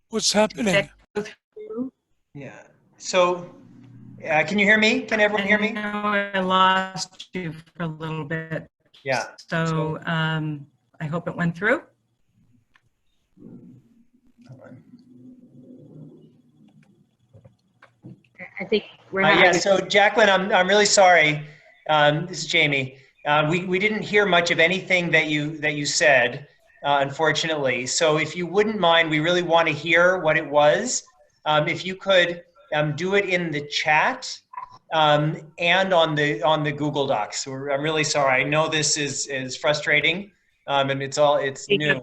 What's happening? Yeah. So, can you hear me? Can everyone hear me? I lost you for a little bit. Yeah. So I hope it went through. I think we're not. Yeah. So, Jacqueline, I'm really sorry. This is Jamie. We didn't hear much of anything that you said. Unfortunately. So if you wouldn't mind, we really want to hear what it was. If you could do it in the chat and on the Google Docs. So I'm really sorry. I know this is frustrating and it's new.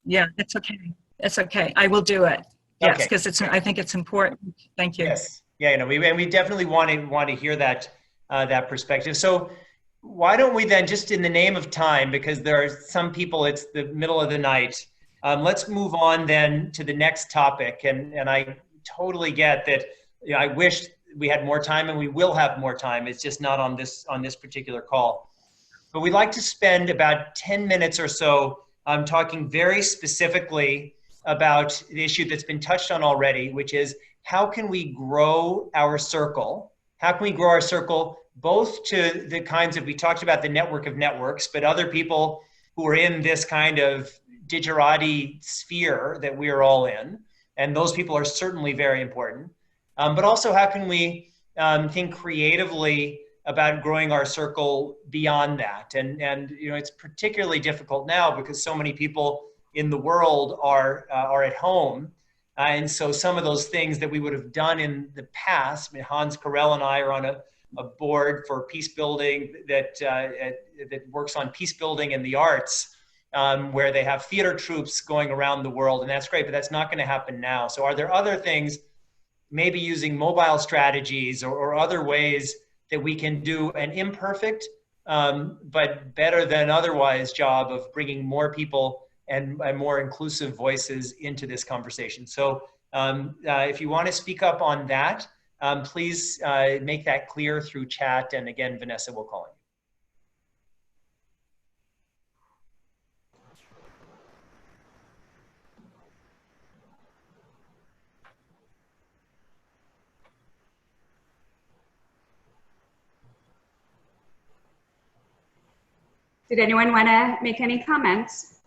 Yeah, it's okay. It's okay. I will do it. Yes, because I think it's important. Thank you. Yes. Yeah, we definitely want to hear that perspective. So why don't we then, just in the name of time, because there are some people, it's the middle of the night, let's move on then to the next topic. And I totally get that, I wish we had more time, and we will have more time. It's just not on this particular call. But we'd like to spend about 10 minutes or so talking very specifically about the issue that's been touched on already, which is how can we grow our circle? How can we grow our circle both to the kinds of, we talked about the network of networks, but other people who are in this kind of digerati sphere that we are all in. And those people are certainly very important. But also, how can we think creatively about growing our circle beyond that? And you know, it's particularly difficult now because so many people in the world are at home. And so some of those things that we would have done in the past, I mean, Hans Karel and I are on a board for peace building that works on peace building and the arts, where they have theater troupes going around the world, and that's great, but that's not going to happen now. So are there other things, maybe using mobile strategies or other ways that we can do an imperfect, but better than otherwise job of bringing more people and more inclusive voices into this conversation? So if you want to speak up on that, please make that clear through chat. And again, Vanessa will call on you. Did anyone want to make any comments?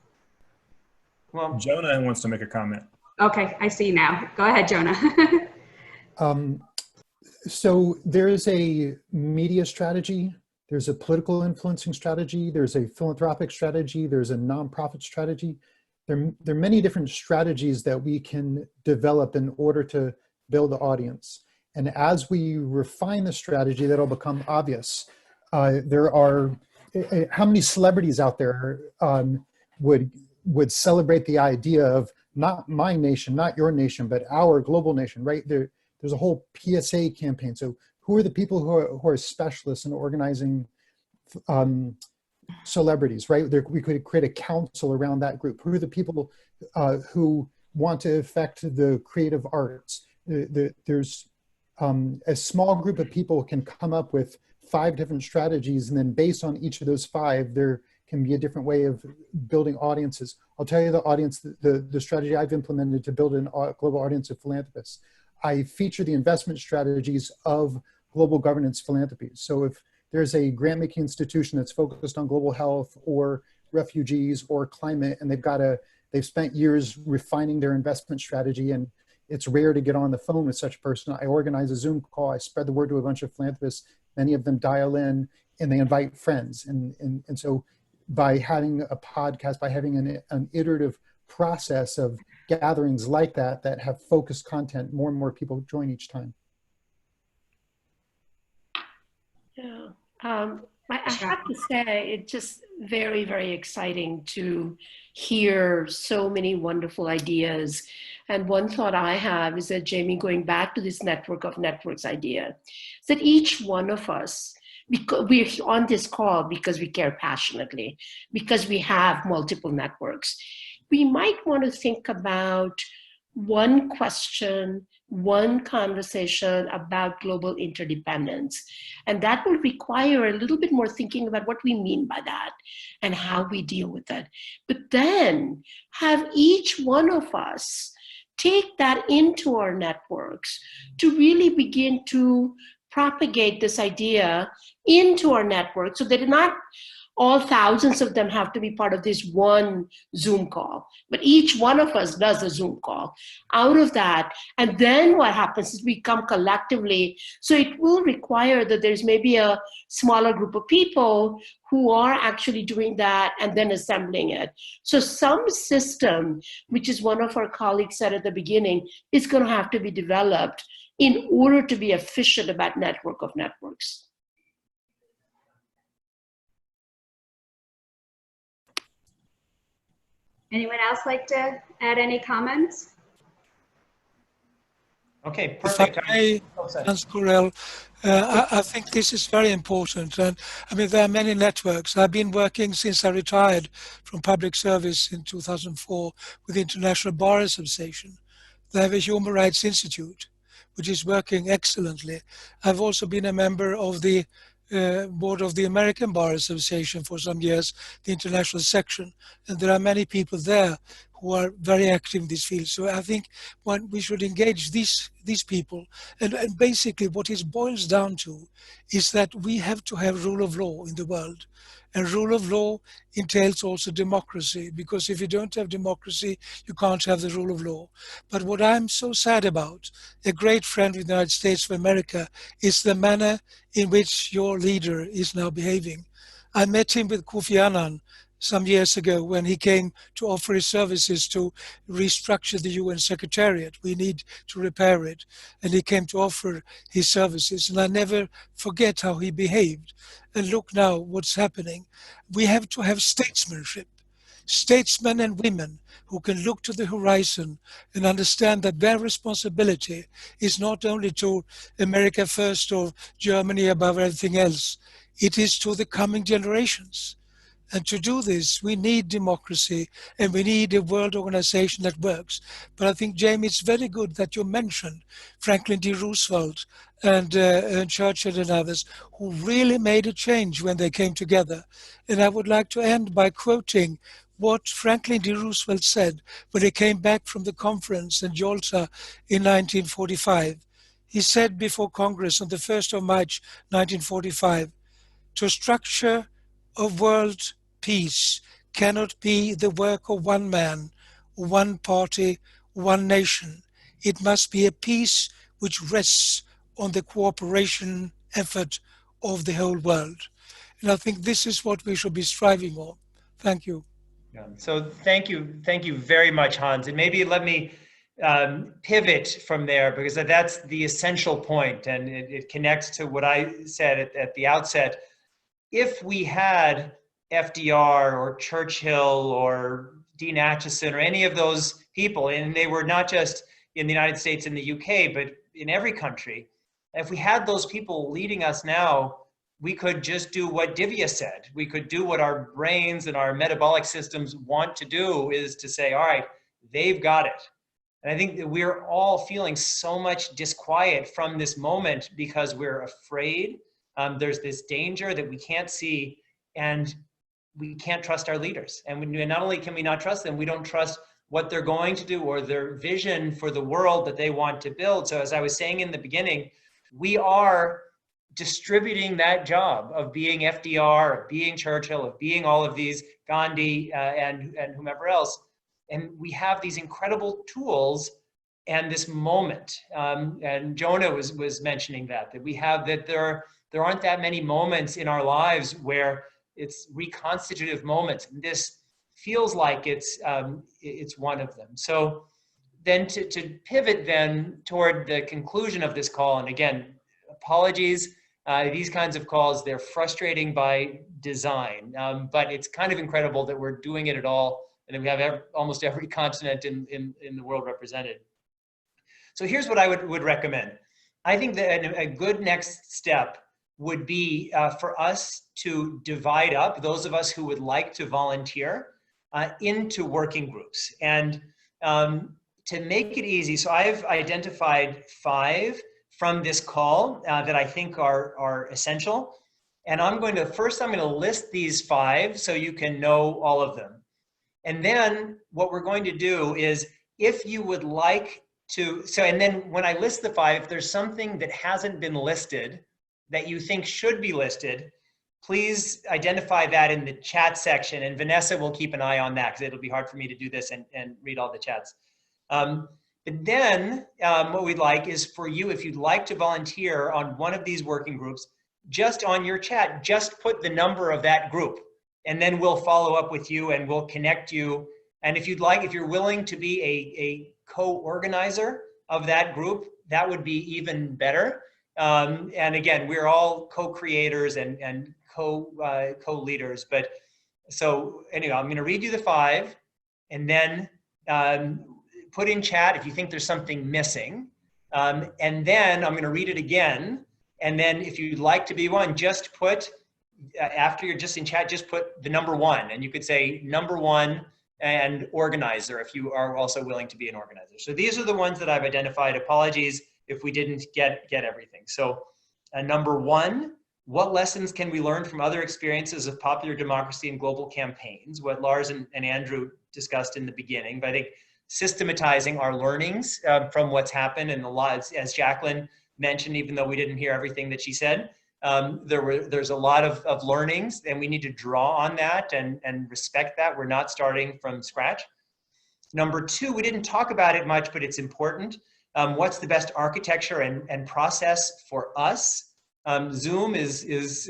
Well, Jonah wants to make a comment. Okay, I see now. Go ahead, Jonah. So there's a media strategy, there's a political influencing strategy, there's a philanthropic strategy, there's a nonprofit strategy. There are many different strategies that we can develop in order to build the audience. And as we refine the strategy, that'll become obvious. There are, how many celebrities out there would celebrate the idea of not my nation, not your nation, but our global nation, right? There's a whole PSA campaign. So who are the people who are specialists in organizing celebrities, right? we could create a council around that group. Who are the people who want to affect the creative arts? There's a small group of people can come up with 5 different strategies, and then based on each of those 5, there can be a different way of building audiences. I'll tell you the audience, the strategy I've implemented to build a global audience of philanthropists. I feature the investment strategies of global governance philanthropies. So if there's a grant-making institution that's focused on global health or refugees or climate, and they've spent years refining their investment strategy, and it's rare to get on the phone with such a person, I organize a Zoom call, I spread the word to a bunch of philanthropists, many of them dial in, and they invite friends. And so by having a podcast, by having an iterative process of gatherings like that have focused content, more and more people join each time. Yeah, I have to say, it's just very, very exciting to hear so many wonderful ideas. And one thought I have is that, Jamie, going back to this network of networks idea, is that each one of us, because we're on this call because we care passionately, because we have multiple networks, we might want to think about one question, one conversation about global interdependence. And that will require a little bit more thinking about what we mean by that and how we deal with it. But then have each one of us take that into our networks to really begin to propagate this idea into our network, so that not all thousands of them have to be part of this one Zoom call, but each one of us does a Zoom call out of that. And then what happens is we come collectively. So it will require that there's maybe a smaller group of people who are actually doing that and then assembling it. So some system, which is one of our colleagues said at the beginning, is going to have to be developed in order to be efficient about network of networks. Anyone else like to add any comments? Okay, perfect. Hans Corel, I think this is very important. And I mean, there are many networks. I've been working since I retired from public service in 2004 with the International Bar Association. They have a Human Rights Institute, which is working excellently. I've also been a member of the board of the American Bar Association for some years, the international section. And there are many people there who are very active in this field. So I think we should engage these people. And basically what it boils down to is that we have to have rule of law in the world. And rule of law entails also democracy, because if you don't have democracy, you can't have the rule of law. But what I'm so sad about, a great friend of the United States of America, is the manner in which your leader is now behaving. I met him with Kofi Annan some years ago when he came to offer his services to restructure the UN Secretariat. We need to repair it. And he came to offer his services. And I never forget how he behaved. And look now what's happening. We have to have statesmanship. Statesmen and women who can look to the horizon and understand that their responsibility is not only to America first or Germany above everything else, it is to the coming generations. And to do this, we need democracy and we need a world organization that works. But I think, Jamie, it's very good that you mentioned Franklin D. Roosevelt and Churchill and others who really made a change when they came together. And I would like to end by quoting what Franklin D. Roosevelt said when he came back from the conference in Yalta in 1945. He said before Congress on the 1st of March 1945, "To structure a world peace cannot be the work of one man, one party, one nation. It must be a peace which rests on the cooperation effort of the whole world." And I think this is what we should be striving for. Thank you. Yeah. So thank you very much, Hans. And maybe let me pivot from there, because that's the essential point, and it connects to what I said at the outset. If we had FDR or Churchill or Dean Acheson or any of those people, and they were not just in the United States and the UK, but in every country, if we had those people leading us now, we could just do what Divya said. We could do what our brains and our metabolic systems want to do, is to say, all right, they've got it. And I think that we're all feeling so much disquiet from this moment because we're afraid. There's this danger that we can't see, and we can't trust our leaders. And not only can we not trust them, we don't trust what they're going to do or their vision for the world that they want to build. So as I was saying in the beginning, we are distributing that job of being FDR, of being Churchill, of being all of these, Gandhi, and whomever else. And we have these incredible tools and this moment. And Jonah was mentioning that we have, that there aren't that many moments in our lives where it's reconstitutive moments. And this feels like it's one of them. So then to pivot then toward the conclusion of this call, and again, apologies, these kinds of calls, they're frustrating by design, but it's kind of incredible that we're doing it at all, and that we have almost every continent in the world represented. So here's what I would recommend. I think that a good next step would be for us to divide up those of us who would like to volunteer into working groups. And to make it easy, so I've identified 5 from this call that I think are essential. And I'm going to list these 5 so you can know all of them. And then what we're going to do is, if you would like to, and then when I list the 5, if there's something that hasn't been listed that you think should be listed, please identify that in the chat section, and Vanessa will keep an eye on that, because it'll be hard for me to do this and read all the chats. But then what we'd like is for you, if you'd like to volunteer on one of these working groups, just on your chat, just put the number of that group, and then we'll follow up with you and we'll connect you. And if you're willing to be a co-organizer of that group, that would be even better. And again, we're all co-creators and co-leaders. But so anyway, I'm going to read you the 5, and then put in chat if you think there's something missing. And then I'm going to read it again. And then if you'd like to be one, just put, after you're just in chat, just put the number 1. And you could say number 1 and organizer if you are also willing to be an organizer. So these are the ones that I've identified. Apologies if we didn't get everything. So number 1, what lessons can we learn from other experiences of popular democracy and global campaigns? What Lars and Andrew discussed in the beginning, but I think systematizing our learnings from what's happened and the laws, as Jacqueline mentioned, even though we didn't hear everything that she said, there's a lot of learnings, and we need to draw on that and respect that. We're not starting from scratch. Number two, we didn't talk about it much, but it's important. What's the best architecture and process for us? Zoom is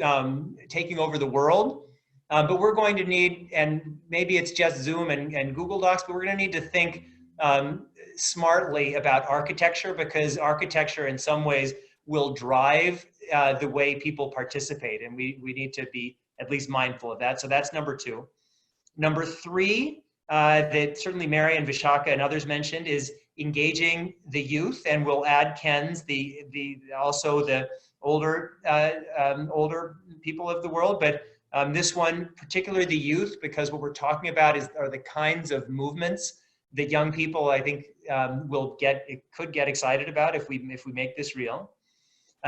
taking over the world, but we're going to need, and maybe it's just Zoom and Google Docs, but we're going to need to think smartly about architecture, because architecture in some ways will drive the way people participate, and we need to be at least mindful of that. So that's number two. Number three, that certainly Mary and Vishaka and others mentioned, is engaging the youth, and we'll add Ken's, also the older people of the world, but this one, particularly the youth, because what we're talking about are the kinds of movements that young people, I think, could get excited about if we make this real.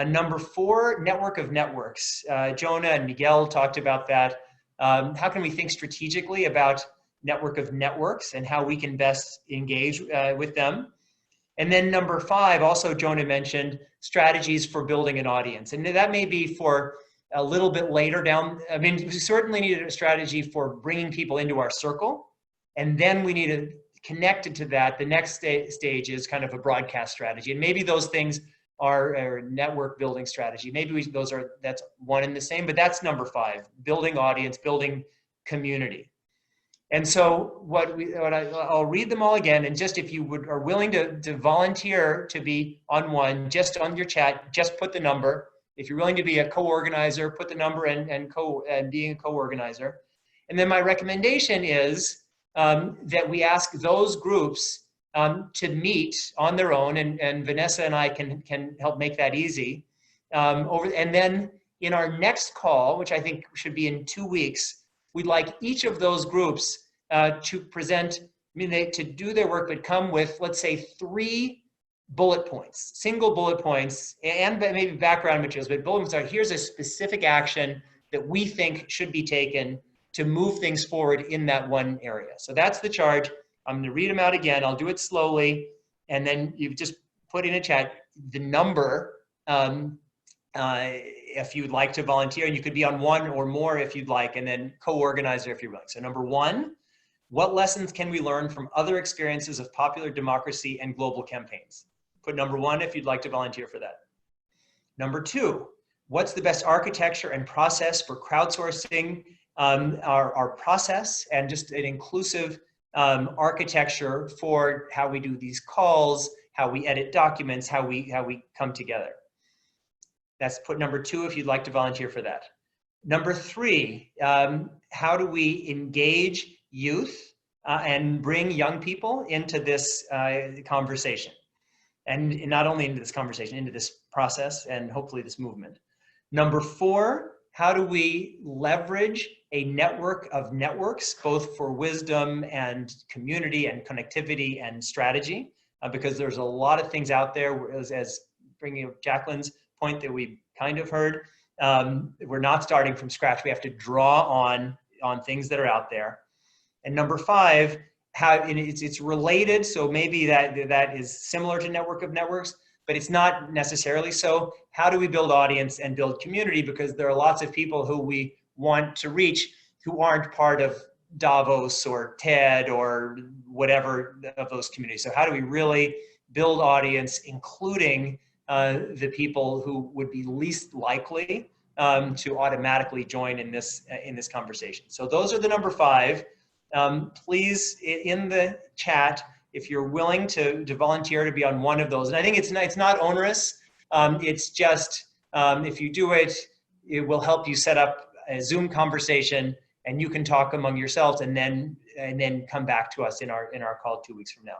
Number four, network of networks. Jonah and Miguel talked about that. How can we think strategically about network of networks and how we can best engage with them? And then number five, also Jonah mentioned, strategies for building an audience. And that may be for a little bit later down. I mean, we certainly need a strategy for bringing people into our circle. And then we need to connect it to that. The next stage is kind of a broadcast strategy. And maybe those things are a network building strategy. Maybe that's one and the same, but that's number five, building audience, building community. And so I'll read them all again, and just if you are willing to volunteer to be on one, just on your chat, just put the number. If you're willing to be a co-organizer, put the number and being a co-organizer. And then my recommendation is that we ask those groups to meet on their own, and Vanessa and I can help make that easy. And then in our next call, which I think should be in 2 weeks, we'd like each of those groups to present, to do their work, but come with, let's say, 3 bullet points, single bullet points, and maybe background materials, but bullet points are, here's a specific action that we think should be taken to move things forward in that one area. So that's the charge. I'm going to read them out again. I'll do it slowly, and then you just put in a chat the number if you'd like to volunteer, and you could be on one or more if you'd like, and then co-organizer if you're willing. So number one, what lessons can we learn from other experiences of popular democracy and global campaigns? Put number one if you'd like to volunteer for that. Number two, what's the best architecture and process for crowdsourcing our process, and just an inclusive architecture for how we do these calls, how we edit documents, how we come together. That's put number two if you'd like to volunteer for that. Number three, how do we engage youth and bring young people into this conversation? And not only into this conversation, into this process and hopefully this movement. Number four, how do we leverage a network of networks, both for wisdom and community and connectivity and strategy? Because there's a lot of things out there, as bringing up Jacqueline's point that we kind of heard, we're not starting from scratch. We have to draw on things that are out there. And number five, it's related, so maybe that is similar to network of networks, but it's not necessarily so. How do we build audience and build community? Because there are lots of people who we want to reach who aren't part of Davos or TED or whatever of those communities. So how do we really build audience, including the people who would be least likely to automatically join in this conversation? So those are the number five. Please, in the chat, if you're willing to volunteer to be on one of those. And I think it's not onerous. It's just, if you do it, it will help you set up a Zoom conversation, and you can talk among yourselves and then come back to us in our call 2 weeks from now.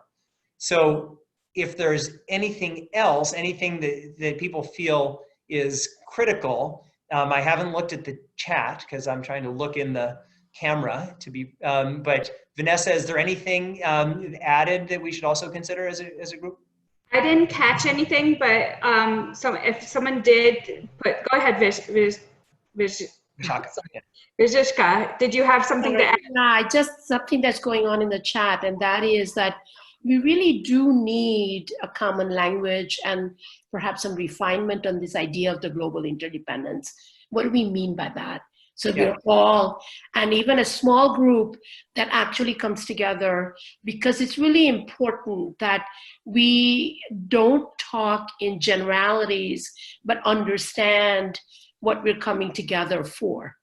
So if there's anything else, anything that people feel is critical, I haven't looked at the chat because I'm trying to look in the camera to be, but Vanessa, is there anything added that we should also consider as a group? I didn't catch anything, but if someone did, go ahead, Shaka. Yeah. Vizishka, did you have something to add? Nah, just something that's going on in the chat, and that is that we really do need a common language and perhaps some refinement on this idea of the global interdependence. What do we mean by that? So we're all, and even a small group that actually comes together, because it's really important that we don't talk in generalities, but understand what we're coming together for.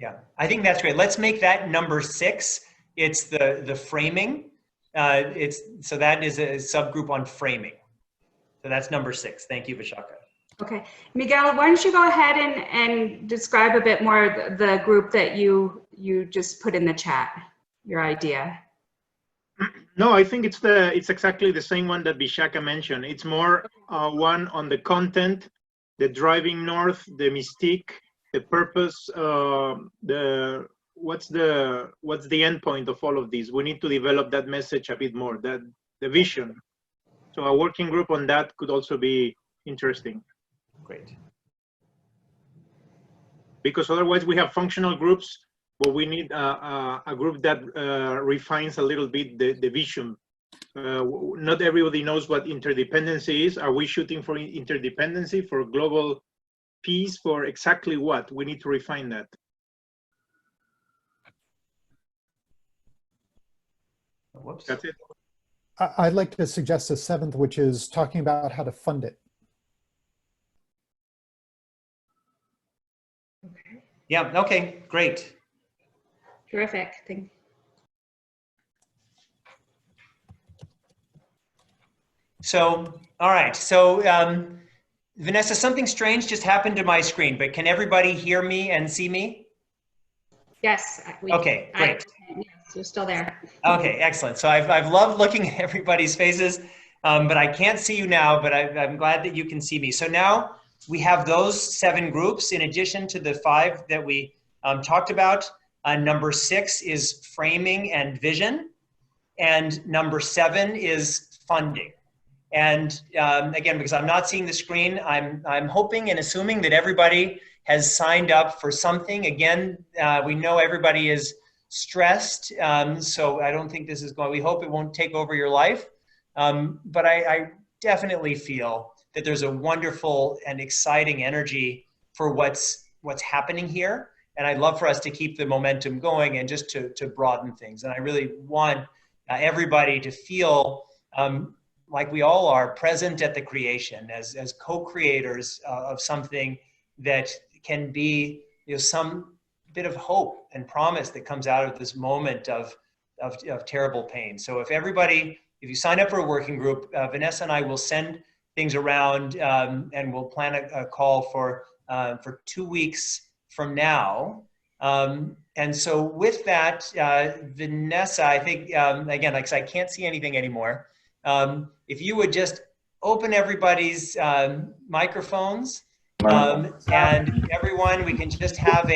Yeah, I think that's great. Let's make that number 6. It's the framing. So that is a subgroup on framing. So that's number 6. Thank you, Vishaka. Okay, Miguel, why don't you go ahead and describe a bit more the group that you just put in the chat, your idea. No, I think it's exactly the same one that Vishaka mentioned. It's more one on the content, the driving north, the mystique, the purpose, what's the end point of all of these. We need to develop that message a bit more, that the vision. So a working group on that could also be interesting. Great. Because otherwise we have functional groups, but we need a group that refines a little bit the vision. Not everybody knows what interdependency is. Are we shooting for interdependency, for global peace, for exactly what? We need to refine that. Whoops. That's it. I'd like to suggest a 7th, which is talking about how to fund it. Okay. Yeah, okay, great. Terrific. So, all right. So, Vanessa, something strange just happened to my screen, but can everybody hear me and see me? Yes. Okay, great. Yes, you're still there. Okay, excellent. So I've loved looking at everybody's faces, but I can't see you now, but I'm glad that you can see me. So now we have those 7 groups in addition to the 5 that we talked about. Number 6 is framing and vision, and number 7 is funding. And again, because I'm not seeing the screen, I'm hoping and assuming that everybody has signed up for something. Again, we know everybody is stressed, so I don't think this is going, we hope it won't take over your life. But I definitely feel that there's a wonderful and exciting energy for what's happening here. And I'd love for us to keep the momentum going and just to broaden things. And I really want everybody to feel like we all are present at the creation as co-creators of something that can be, some bit of hope and promise that comes out of this moment of terrible pain. So if you sign up for a working group, Vanessa and I will send things around and we'll plan a call for 2 weeks from now. And so with that, Vanessa, I think, again, because I can't see anything anymore, if you would just open everybody's microphones, and everyone, we can just have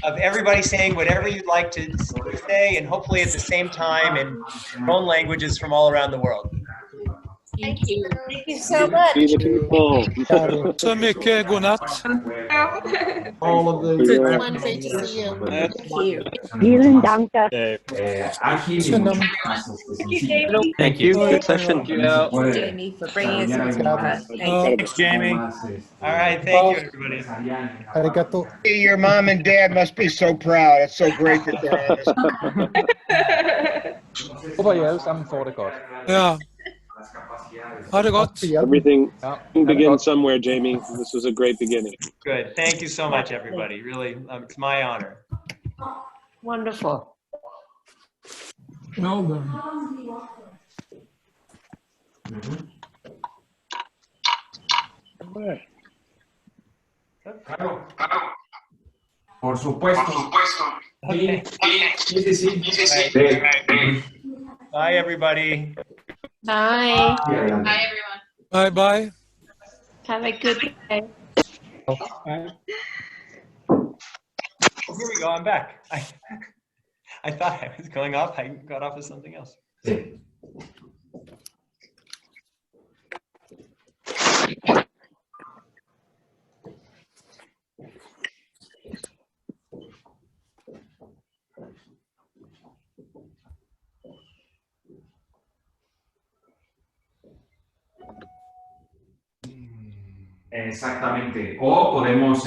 of everybody saying whatever you'd like to say, and hopefully at the same time in your own languages from all around the world. Thank you. Thank you so much. Så mycket, godnatt. All of the Great to see you. Thank you. Vielen Dank. Thank you. Good session. Jamie, for bringing us here. Thanks, Jamie. All right, thank you, everybody. Arigato. Your mom and dad must be so proud. It's so great that they're on this. Håber I alle sammen får det godt. Ja. Ha det godt. Everything begins somewhere, Jamie. This was a great beginning. Good. Thank you so much, everybody. Really, it's my honor. Wonderful. Well done. Por supuesto. Okay. Sí. Bye, everybody. Bye. Bye, everyone. Bye-bye. Have a good day. Oh, here we go. I'm back. I thought I was going off. I got off of something else. Exactamente. O podemos,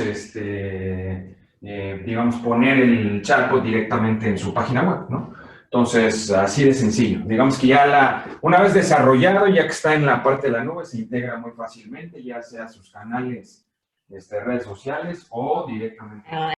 digamos, poner el chatbot directamente en su página web, ¿no? Entonces, así de sencillo. Digamos que ya una vez desarrollado, ya que está en la parte de la nube, se integra muy fácilmente, ya sea sus canales, redes sociales o directamente.